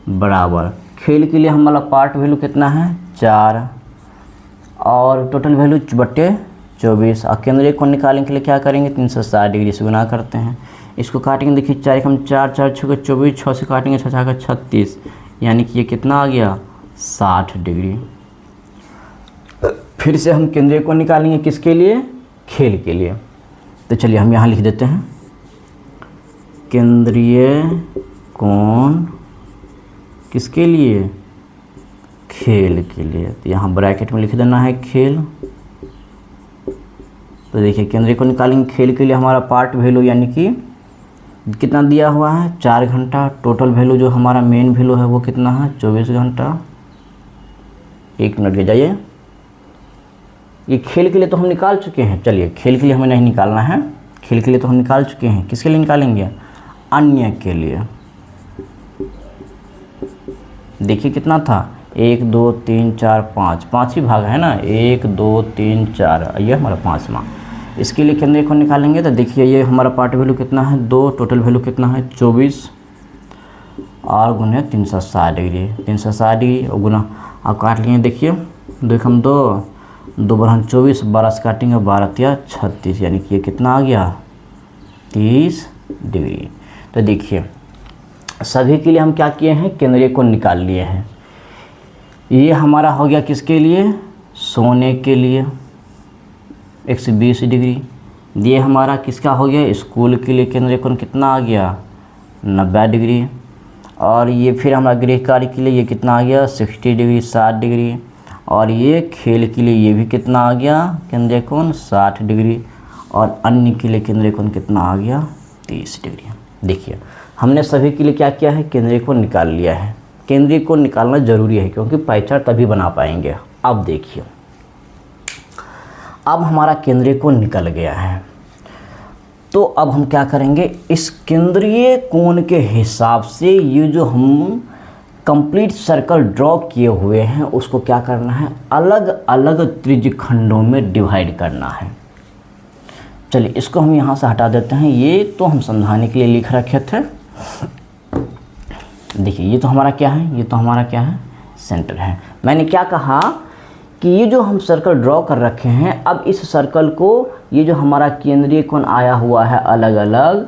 बराबर खेल के लिए हमारा पार्ट वैल्यू कितना है? 4 और टोटल वैल्यू 24। और केंद्रीय कोण निकालने के लिए क्या करेंगे? 360 डिग्री से गुना करते हैं। इसको काटेंगे, देखिए 4 एकम 4, 4 छके 24, 6 से काटेंगे 6 छके 36। यानी कि ये कितना आ गया? 60 डिग्री। फिर से हम केंद्रीय कोण निकालेंगे किसके लिए? खेल के लिए। तो चलिए हम यहाँ लिख देते हैं केंद्रीय कोण किसके लिए? खेल के लिए। तो यहाँ ब्रैकेट में लिख देना है खेल। तो देखिए केंद्रीय कोण निकालेंगे खेल के लिए, हमारा पार्ट वैल्यू यानी कि कितना दिया हुआ है? 4 घंटा। टोटल वैल्यू जो हमारा मेन वैल्यू है वो कितना है? 24 घंटा। 1 मिनट ले जाइए। ये खेल के लिए तो हम निकाल चुके हैं। चलिए खेल के लिए हमें नहीं निकालना है, खेल के लिए तो हम निकाल चुके हैं। किसके लिए निकालेंगे? अन्य के लिए। देखिए कितना था? 1 2 3 4 5, 5 ही भाग है ना। 1 2 3 4, ये हमारा 5वां। इसके लिए केंद्रीय कोण निकालेंगे तो देखिए ये हमारा पार्ट वैल्यू कितना है? 2, टोटल वैल्यू कितना है? 24 और गुने 360 डिग्री। 360 डिग्री और गुना आप काट लिए। देखिए 2 एकम 2, 2 बरहन 24, 12 से काटेंगे 12 तिया 36। यानी कि ये कितना आ गया? 30 डिग्री। तो देखिए सभी के लिए हम क्या किए हैं? केंद्रीय कोण निकाल लिए हैं। ये हमारा हो गया किसके लिए? सोने के लिए 120 डिग्री। ये हमारा किसका हो गया? स्कूल के लिए केंद्रीय कोण कितना आ गया? 90 डिग्री। और ये फिर हमारा गृह कार्य के लिए ये कितना आ गया? 60 डिग्री, 60 डिग्री। और ये खेल के लिए ये भी कितना आ गया? केंद्रीय कोण 60 डिग्री। और अन्य के लिए केंद्रीय कोण कितना आ गया? 30 डिग्री। देखिए हमने सभी के लिए क्या किया है? केंद्रीय कोण निकाल लिया है। केंद्रीय कोण निकालना जरूरी है क्योंकि पाई चार्ट तभी बना पाएंगे। अब देखिए अब हमारा केंद्रीय कोण निकल गया है, तो अब हम क्या करेंगे? इस केंद्रीय कोण के हिसाब से ये जो हम कंप्लीट सर्कल ड्रॉ किए हुए हैं उसको क्या करना है? अलग अलग त्रिज्यखंडों में डिवाइड करना है। चलिए इसको हम यहाँ से हटा देते हैं। ये तो हम समझाने के लिए लिख रखे थे। देखिए ये तो हमारा क्या है? ये तो हमारा क्या है? सेंटर है। मैंने क्या कहा कि ये जो हम सर्कल ड्रॉ कर रखे हैं, अब इस सर्कल को ये जो हमारा केंद्रीय कोण आया हुआ है अलग अलग,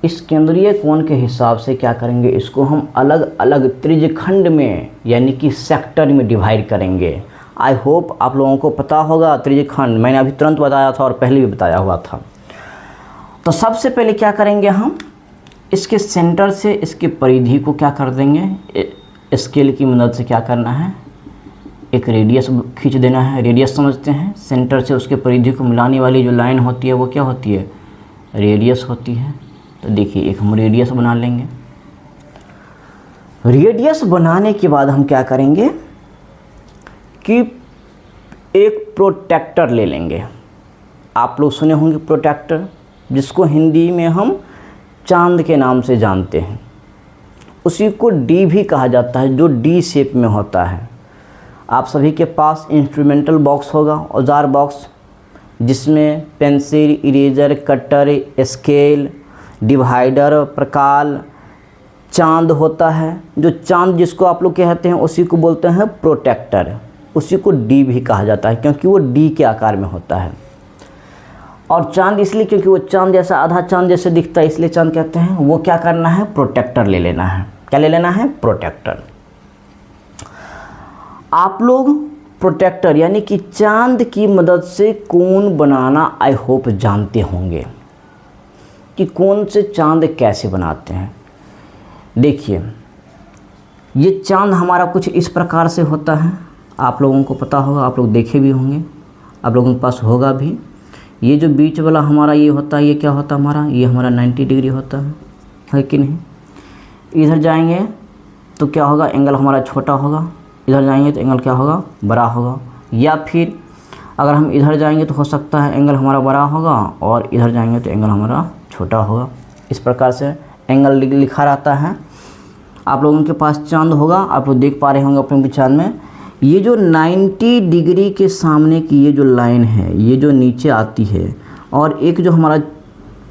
इस केंद्रीय कोण के हिसाब से क्या करेंगे? इसको हम अलग अलग त्रिज्यखंड में यानी कि सेक्टर में डिवाइड करेंगे। आई होप आप लोगों को पता होगा त्रिज्यखंड, मैंने अभी तुरंत बताया था और पहले भी बताया हुआ था। तो सबसे पहले क्या करेंगे? हम इसके सेंटर से इसके परिधि को क्या कर देंगे? स्केल की मदद से क्या करना है? एक रेडियस खींच देना है। रेडियस समझते हैं, सेंटर से उसके परिधि को मिलाने वाली जो लाइन होती है वो क्या होती है? रेडियस होती है। तो देखिए एक हम रेडियस बना लेंगे। रेडियस बनाने के बाद हम क्या करेंगे कि एक प्रोटेक्टर ले लेंगे। आप लोग सुने होंगे प्रोटेक्टर, जिसको हिंदी में हम चांद के नाम से जानते हैं। उसी को डी भी कहा जाता है, जो डी शेप में होता है। आप सभी के पास इंस्ट्रूमेंटल बॉक्स होगा, औजार बॉक्स, जिसमें pencil, eraser, cutter, scale, divider, प्रकाल, चांद होता है। जो चांद जिसको आप लोग कहते हैं उसी को बोलते हैं प्रोटेक्टर। उसी को डी भी कहा जाता है क्योंकि वो डी के आकार में होता है। और चांद इसलिए क्योंकि वो चांद जैसा, आधा चांद जैसे दिखता है, इसलिए चांद कहते हैं। वो क्या करना है? प्रोटेक्टर ले लेना है। क्या ले लेना है? प्रोटेक्टर। आप लोग प्रोटेक्टर यानी कि चांद की मदद से कोन बनाना आई होप जानते होंगे कि कोन से चांद कैसे बनाते हैं। देखिए ये चांद हमारा कुछ इस प्रकार से होता है, आप लोगों को पता होगा, आप लोग देखे भी होंगे, आप लोगों के पास होगा भी। ये जो बीच वाला हमारा ये होता है, ये क्या होता है हमारा, ये हमारा 90 डिग्री होता है कि नहीं। इधर जाएंगे तो क्या होगा, एंगल हमारा छोटा होगा, इधर जाएंगे तो एंगल क्या होगा, बड़ा होगा। या फिर अगर हम इधर जाएंगे तो हो सकता है एंगल हमारा बड़ा होगा और इधर जाएंगे तो एंगल हमारा छोटा होगा। इस प्रकार से एंगल लिखा रहता है। आप लोगों के पास चांद होगा, आप लोग देख पा रहे होंगे अपने चांद में। ये जो 90 डिग्री के सामने की ये जो लाइन है, ये जो नीचे आती है, और एक जो हमारा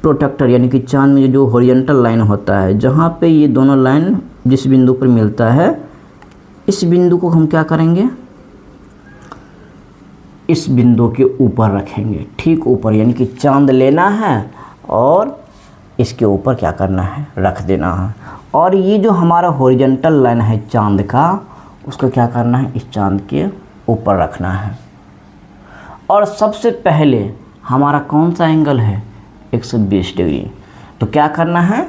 प्रोटेक्टर यानी कि चांद में जो हॉरिजॉन्टल लाइन होता है, जहाँ पे ये दोनों लाइन जिस बिंदु पर मिलता है, इस बिंदु को हम क्या करेंगे, इस बिंदु के ऊपर रखेंगे, ठीक ऊपर, यानी कि चांद लेना है और इसके ऊपर क्या करना है, रख देना है। और ये जो हमारा हॉरिजॉन्टल लाइन है चांद का, उसको क्या करना है, इस चांद के ऊपर रखना है। और सबसे पहले हमारा कौन सा एंगल है, 120 डिग्री। तो क्या करना है,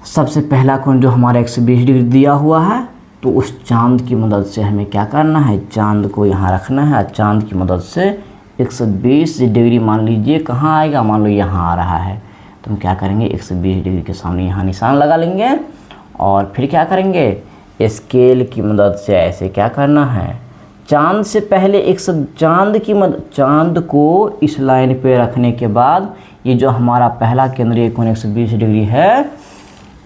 सबसे पहला कोण जो हमारा 120 डिग्री दिया हुआ है, तो उस चांद की मदद से हमें क्या करना है, चांद को यहाँ रखना है। चांद की मदद से 120 डिग्री मान लीजिए कहाँ आएगा, मान लो यहाँ आ रहा है, तो हम क्या करेंगे, 120 डिग्री के सामने यहाँ निशान लगा लेंगे और फिर क्या करेंगे, स्केल की मदद से ऐसे क्या करना है, चांद से पहले चांद को इस लाइन पे रखने के बाद ये जो हमारा पहला केंद्रीय कोण 120 डिग्री है,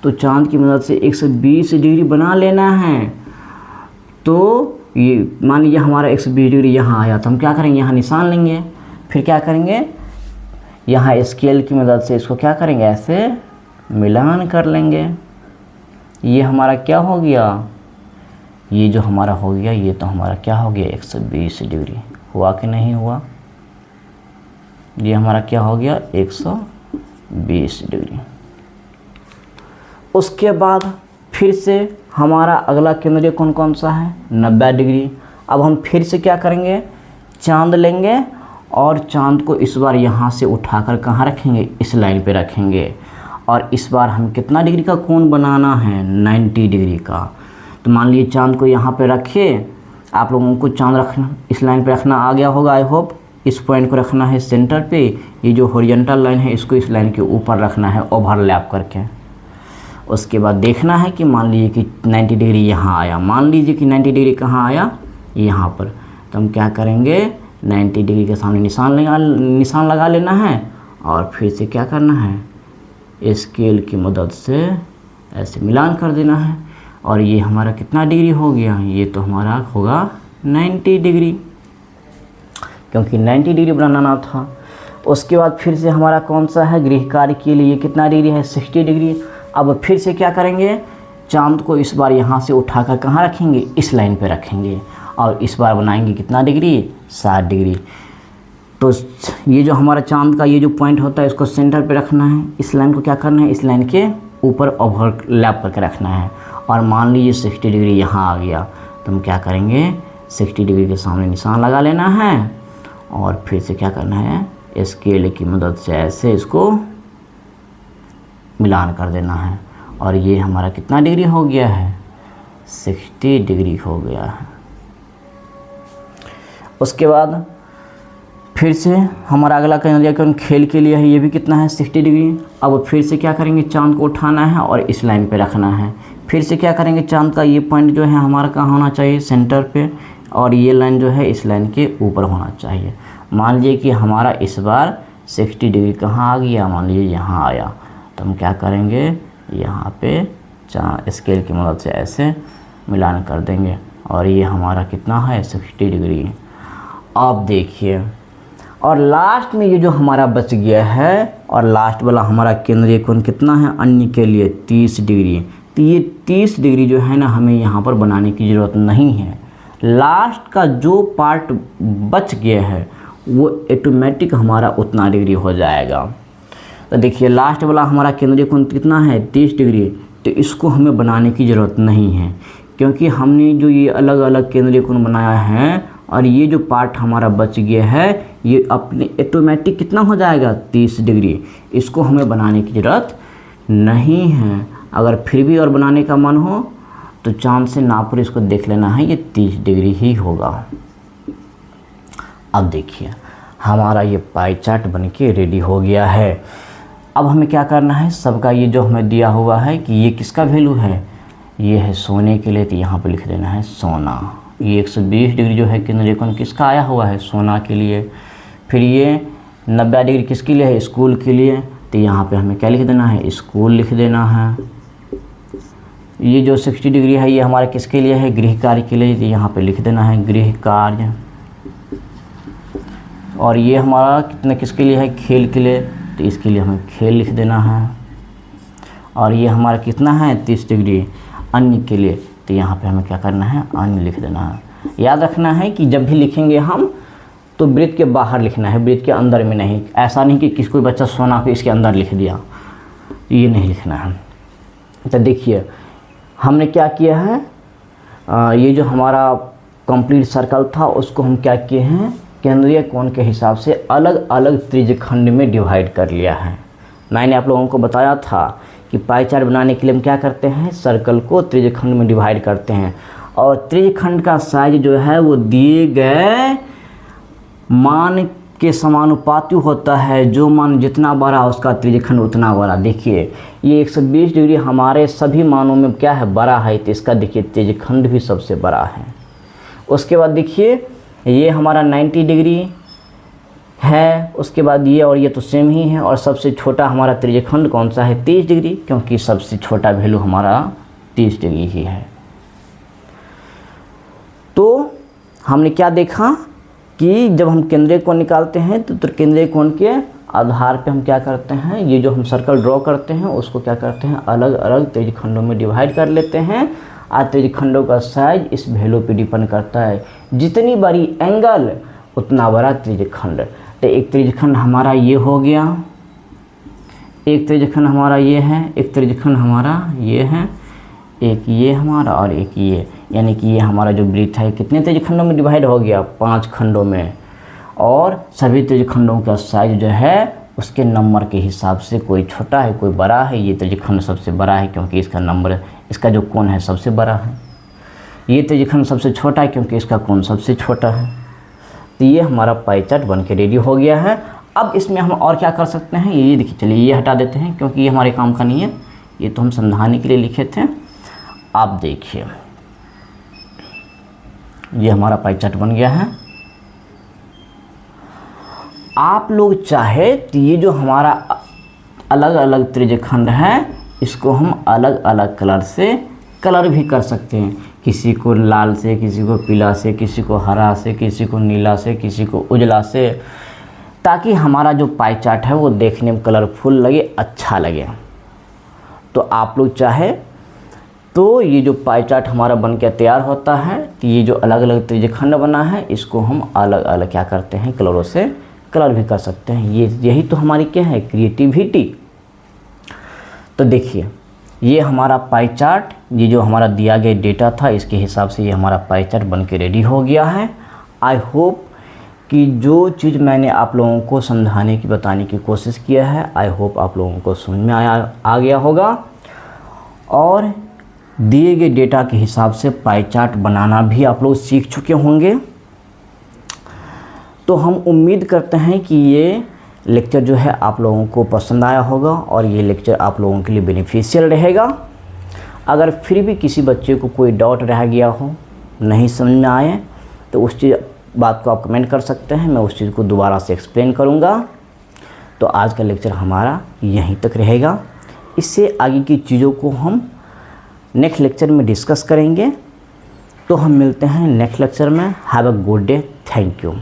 तो चांद की मदद से 120 डिग्री बना लेना है। तो ये मान लीजिए हमारा 120 डिग्री यहाँ आया, तो हम क्या करेंगे, यहाँ निशान लेंगे, फिर क्या करेंगे, यहाँ स्केल की मदद से इसको क्या करेंगे, ऐसे मिलान कर लेंगे। ये हमारा क्या हो गया, ये जो हमारा हो गया, ये तो हमारा क्या हो गया, 120 डिग्री हुआ कि नहीं हुआ। ये हमारा क्या हो गया, 120 डिग्री। उसके बाद फिर से हमारा अगला केंद्रीय कोण कौन सा है, 90 डिग्री। अब हम फिर से क्या करेंगे, चांद लेंगे और चांद को इस बार यहाँ से उठाकर कहाँ रखेंगे, इस लाइन पे रखेंगे। और इस बार हम कितना डिग्री का कोण बनाना है, 90 डिग्री का। तो मान लीजिए चांद को यहाँ पे रखिए, आप लोगों को चांद रखना इस लाइन पे रखना आ गया होगा आई होप। इस पॉइंट को रखना है सेंटर पे, ये जो हॉरिजॉन्टल लाइन है इसको इस लाइन के ऊपर रखना है ओवरलैप करके। उसके बाद देखना है कि मान लीजिए कि 90 डिग्री यहाँ आया, मान लीजिए कि 90 डिग्री कहाँ आया, यहाँ पर। तो हम क्या करेंगे, 90 डिग्री के सामने निशान लगा लेना है और फिर से क्या करना है, स्केल की मदद से ऐसे मिलान कर देना है। और ये हमारा कितना डिग्री हो गया, ये तो हमारा होगा 90 डिग्री, क्योंकि 90 डिग्री बनाना था। उसके बाद फिर से हमारा कौन सा है, गृह कार्य के लिए कितना डिग्री है, 60 डिग्री। अब फिर से क्या करेंगे, चांद को इस बार यहाँ से उठाकर कहाँ रखेंगे, इस लाइन पे रखेंगे और इस बार बनाएंगे कितना डिग्री, 60 डिग्री। तो ये जो हमारा चांद का ये जो पॉइंट होता है इसको सेंटर पे रखना है, इस लाइन को क्या करना है, इस लाइन के ऊपर ओवरलैप करके रखना है। और मान लीजिए 60 डिग्री यहाँ आ गया, तो हम क्या करेंगे, 60 डिग्री के सामने निशान लगा लेना है और फिर से क्या करना है, स्केल की मदद से ऐसे इसको मिलान कर देना है। और ये हमारा कितना डिग्री हो गया है, 60 डिग्री हो गया है। उसके बाद फिर से हमारा अगला केंद्रीय कोण खेल के लिए है, ये भी कितना है, 60 डिग्री। अब फिर से क्या करेंगे, चांद को उठाना है और इस लाइन पे रखना है। फिर से क्या करेंगे, चांद का ये पॉइंट जो है हमारा कहाँ होना चाहिए, सेंटर पे, और ये लाइन जो है इस लाइन के ऊपर होना चाहिए। मान लीजिए कि हमारा इस बार 60 डिग्री कहाँ आ गया, मान लीजिए यहाँ आया, तो हम क्या करेंगे, यहाँ पे स्केल की मदद से ऐसे मिलान कर देंगे और ये हमारा कितना है, 60 डिग्री। अब देखिए, और लास्ट में ये जो हमारा बच गया है, और लास्ट वाला हमारा केंद्रीय कोण कितना है, अन्य के लिए 30 डिग्री। तो ये 30 डिग्री जो है ना, हमें यहाँ पर बनाने की ज़रूरत नहीं है। लास्ट का जो पार्ट बच गया है वो ऑटोमेटिक हमारा उतना डिग्री हो जाएगा। तो देखिए लास्ट वाला हमारा केंद्रीय कोण कितना है, 30 डिग्री। तो इसको हमें बनाने की ज़रूरत नहीं है, क्योंकि हमने जो ये अलग अलग केंद्रीय कोण बनाया है और ये जो पार्ट हमारा बच गया है ये अपने ऑटोमेटिक कितना हो जाएगा 30 डिग्री। इसको हमें बनाने की ज़रूरत नहीं है। अगर फिर भी और बनाने का मन हो तो चांद से नाप कर इसको देख लेना है, ये 30 डिग्री ही होगा। अब देखिए हमारा ये पाई चार्ट बनके रेडी हो गया है। अब हमें क्या करना है, सबका ये जो हमें दिया हुआ है कि ये किसका वैल्यू है, ये है सोने के लिए, तो यहाँ पे लिख देना है सोना। ये 120 डिग्री जो है केंद्रीय कोण किसका आया हुआ है, सोना के लिए। फिर ये 90 डिग्री किसके लिए है, स्कूल के लिए, तो यहाँ पे हमें क्या लिख देना है, स्कूल लिख देना है। ये जो 60 डिग्री है ये हमारे किसके लिए है, गृह कार्य के लिए, तो यहाँ पे लिख देना है गृह कार्य। और ये हमारा कितना किसके लिए है, खेल के लिए, तो इसके लिए हमें खेल लिख देना है। और ये हमारा कितना है 30 डिग्री अन्य के लिए, तो यहाँ पे हमें क्या करना है, अन्य लिख देना है। याद रखना है कि जब भी लिखेंगे हम तो वृत्त के बाहर लिखना है, वृत्त के अंदर में नहीं। ऐसा नहीं कि कोई बच्चा सोना को इसके अंदर लिख दिया, ये नहीं लिखना है। तो देखिए हमने क्या किया है, ये जो हमारा कंप्लीट सर्कल था उसको हम क्या किए हैं, केंद्रीय कोण के हिसाब से अलग अलग त्रिज्यखंड में डिवाइड कर लिया है। मैंने आप लोगों को बताया था कि पाई चार्ट बनाने के लिए हम क्या करते हैं, सर्कल को त्रिज्यखंड में डिवाइड करते हैं और त्रिज्यखंड का साइज जो है वो दिए गए मान के समानुपाती होता है। जो मान जितना बड़ा उसका त्रिज्यखंड उतना बड़ा। देखिए ये 120 डिग्री हमारे सभी मानों में क्या है, बड़ा है, तो इसका देखिए त्रिज्यखंड भी सबसे बड़ा है। उसके बाद देखिए ये हमारा 90 डिग्री है, उसके बाद ये और ये तो सेम ही है। और सबसे छोटा हमारा त्रिज्यखंड कौन सा है, 30 डिग्री, क्योंकि सबसे छोटा वैल्यू हमारा 30 डिग्री ही है। तो हमने क्या देखा कि जब हम केंद्रीय कोण निकालते हैं तो केंद्रीय कोण के आधार पे हम क्या करते हैं, ये जो हम सर्कल ड्रॉ करते हैं उसको क्या करते हैं, अलग अलग त्रिज्यखंडों में डिवाइड कर लेते हैं। और त्रिज्यखंडों का साइज इस वैल्यू पे डिपेंड करता है, जितनी बड़ी एंगल उतना बड़ा त्रिज्यखंड। तो एक त्रिज्यखंड हमारा ये हो गया, एक त्रिज्यखंड हमारा ये है, एक त्रिज्यखंड हमारा ये है, एक ये हमारा और एक ये, यानी कि ये हमारा जो वृत्त है कितने त्रिज्यखंडों में डिवाइड हो गया, 5 खंडों में। और सभी त्रिज्यखंडों का साइज जो है उसके नंबर के हिसाब से कोई छोटा है कोई बड़ा है। ये त्रिज्यखंड सबसे बड़ा है क्योंकि इसका नंबर, इसका जो कोण है सबसे बड़ा है। ये त्रिज्यखंड सबसे छोटा है क्योंकि इसका कोण सबसे छोटा है। तो ये हमारा पाई चार्ट बन के रेडी हो गया है। अब इसमें हम और क्या कर सकते हैं, ये देखिए, चलिए ये हटा देते हैं क्योंकि ये हमारे काम का नहीं है, ये तो हम समझाने के लिए लिखे थे। आप देखिए ये हमारा पाई चार्ट बन गया है। आप लोग चाहे तो ये जो हमारा अलग अलग त्रिज्यखंड है इसको हम अलग अलग कलर से कलर भी कर सकते हैं। किसी को लाल से, किसी को पीला से, किसी को हरा से, किसी को नीला से, किसी को उजला से, ताकि हमारा जो पाई चार्ट है वो देखने में कलरफुल लगे, अच्छा लगे। तो आप लोग चाहे तो ये जो पाई चार्ट हमारा बन के तैयार होता है, तो ये जो अलग अलग त्रिज्यखंड बना है इसको हम अलग अलग क्या करते हैं, कलरों से कलर भी कर सकते हैं। यही तो हमारी क्या है, क्रिएटिविटी। तो देखिए ये हमारा पाई चार्ट, ये जो हमारा दिया गया डेटा था इसके हिसाब से ये हमारा पाई चार्ट बन के रेडी हो गया है। आई होप कि जो चीज़ मैंने आप लोगों को समझाने की बताने की कोशिश किया है, आई होप आप लोगों को समझ में आ गया होगा। और दिए गए डेटा के हिसाब से पाई चार्ट बनाना भी आप लोग सीख चुके होंगे। तो हम उम्मीद करते हैं कि ये लेक्चर जो है आप लोगों को पसंद आया होगा और ये लेक्चर आप लोगों के लिए बेनिफिशियल रहेगा। अगर फिर भी किसी बच्चे को कोई डाउट रह गया हो, नहीं समझ में आए, तो उस बात को आप कमेंट कर सकते हैं, मैं उस चीज़ को दोबारा से एक्सप्लेन करूँगा। तो आज का लेक्चर हमारा यहीं तक रहेगा। इससे आगे की चीज़ों को हम नेक्स्ट लेक्चर में डिस्कस करेंगे। तो हम मिलते हैं नेक्स्ट लेक्चर में। Have a good day, thank you.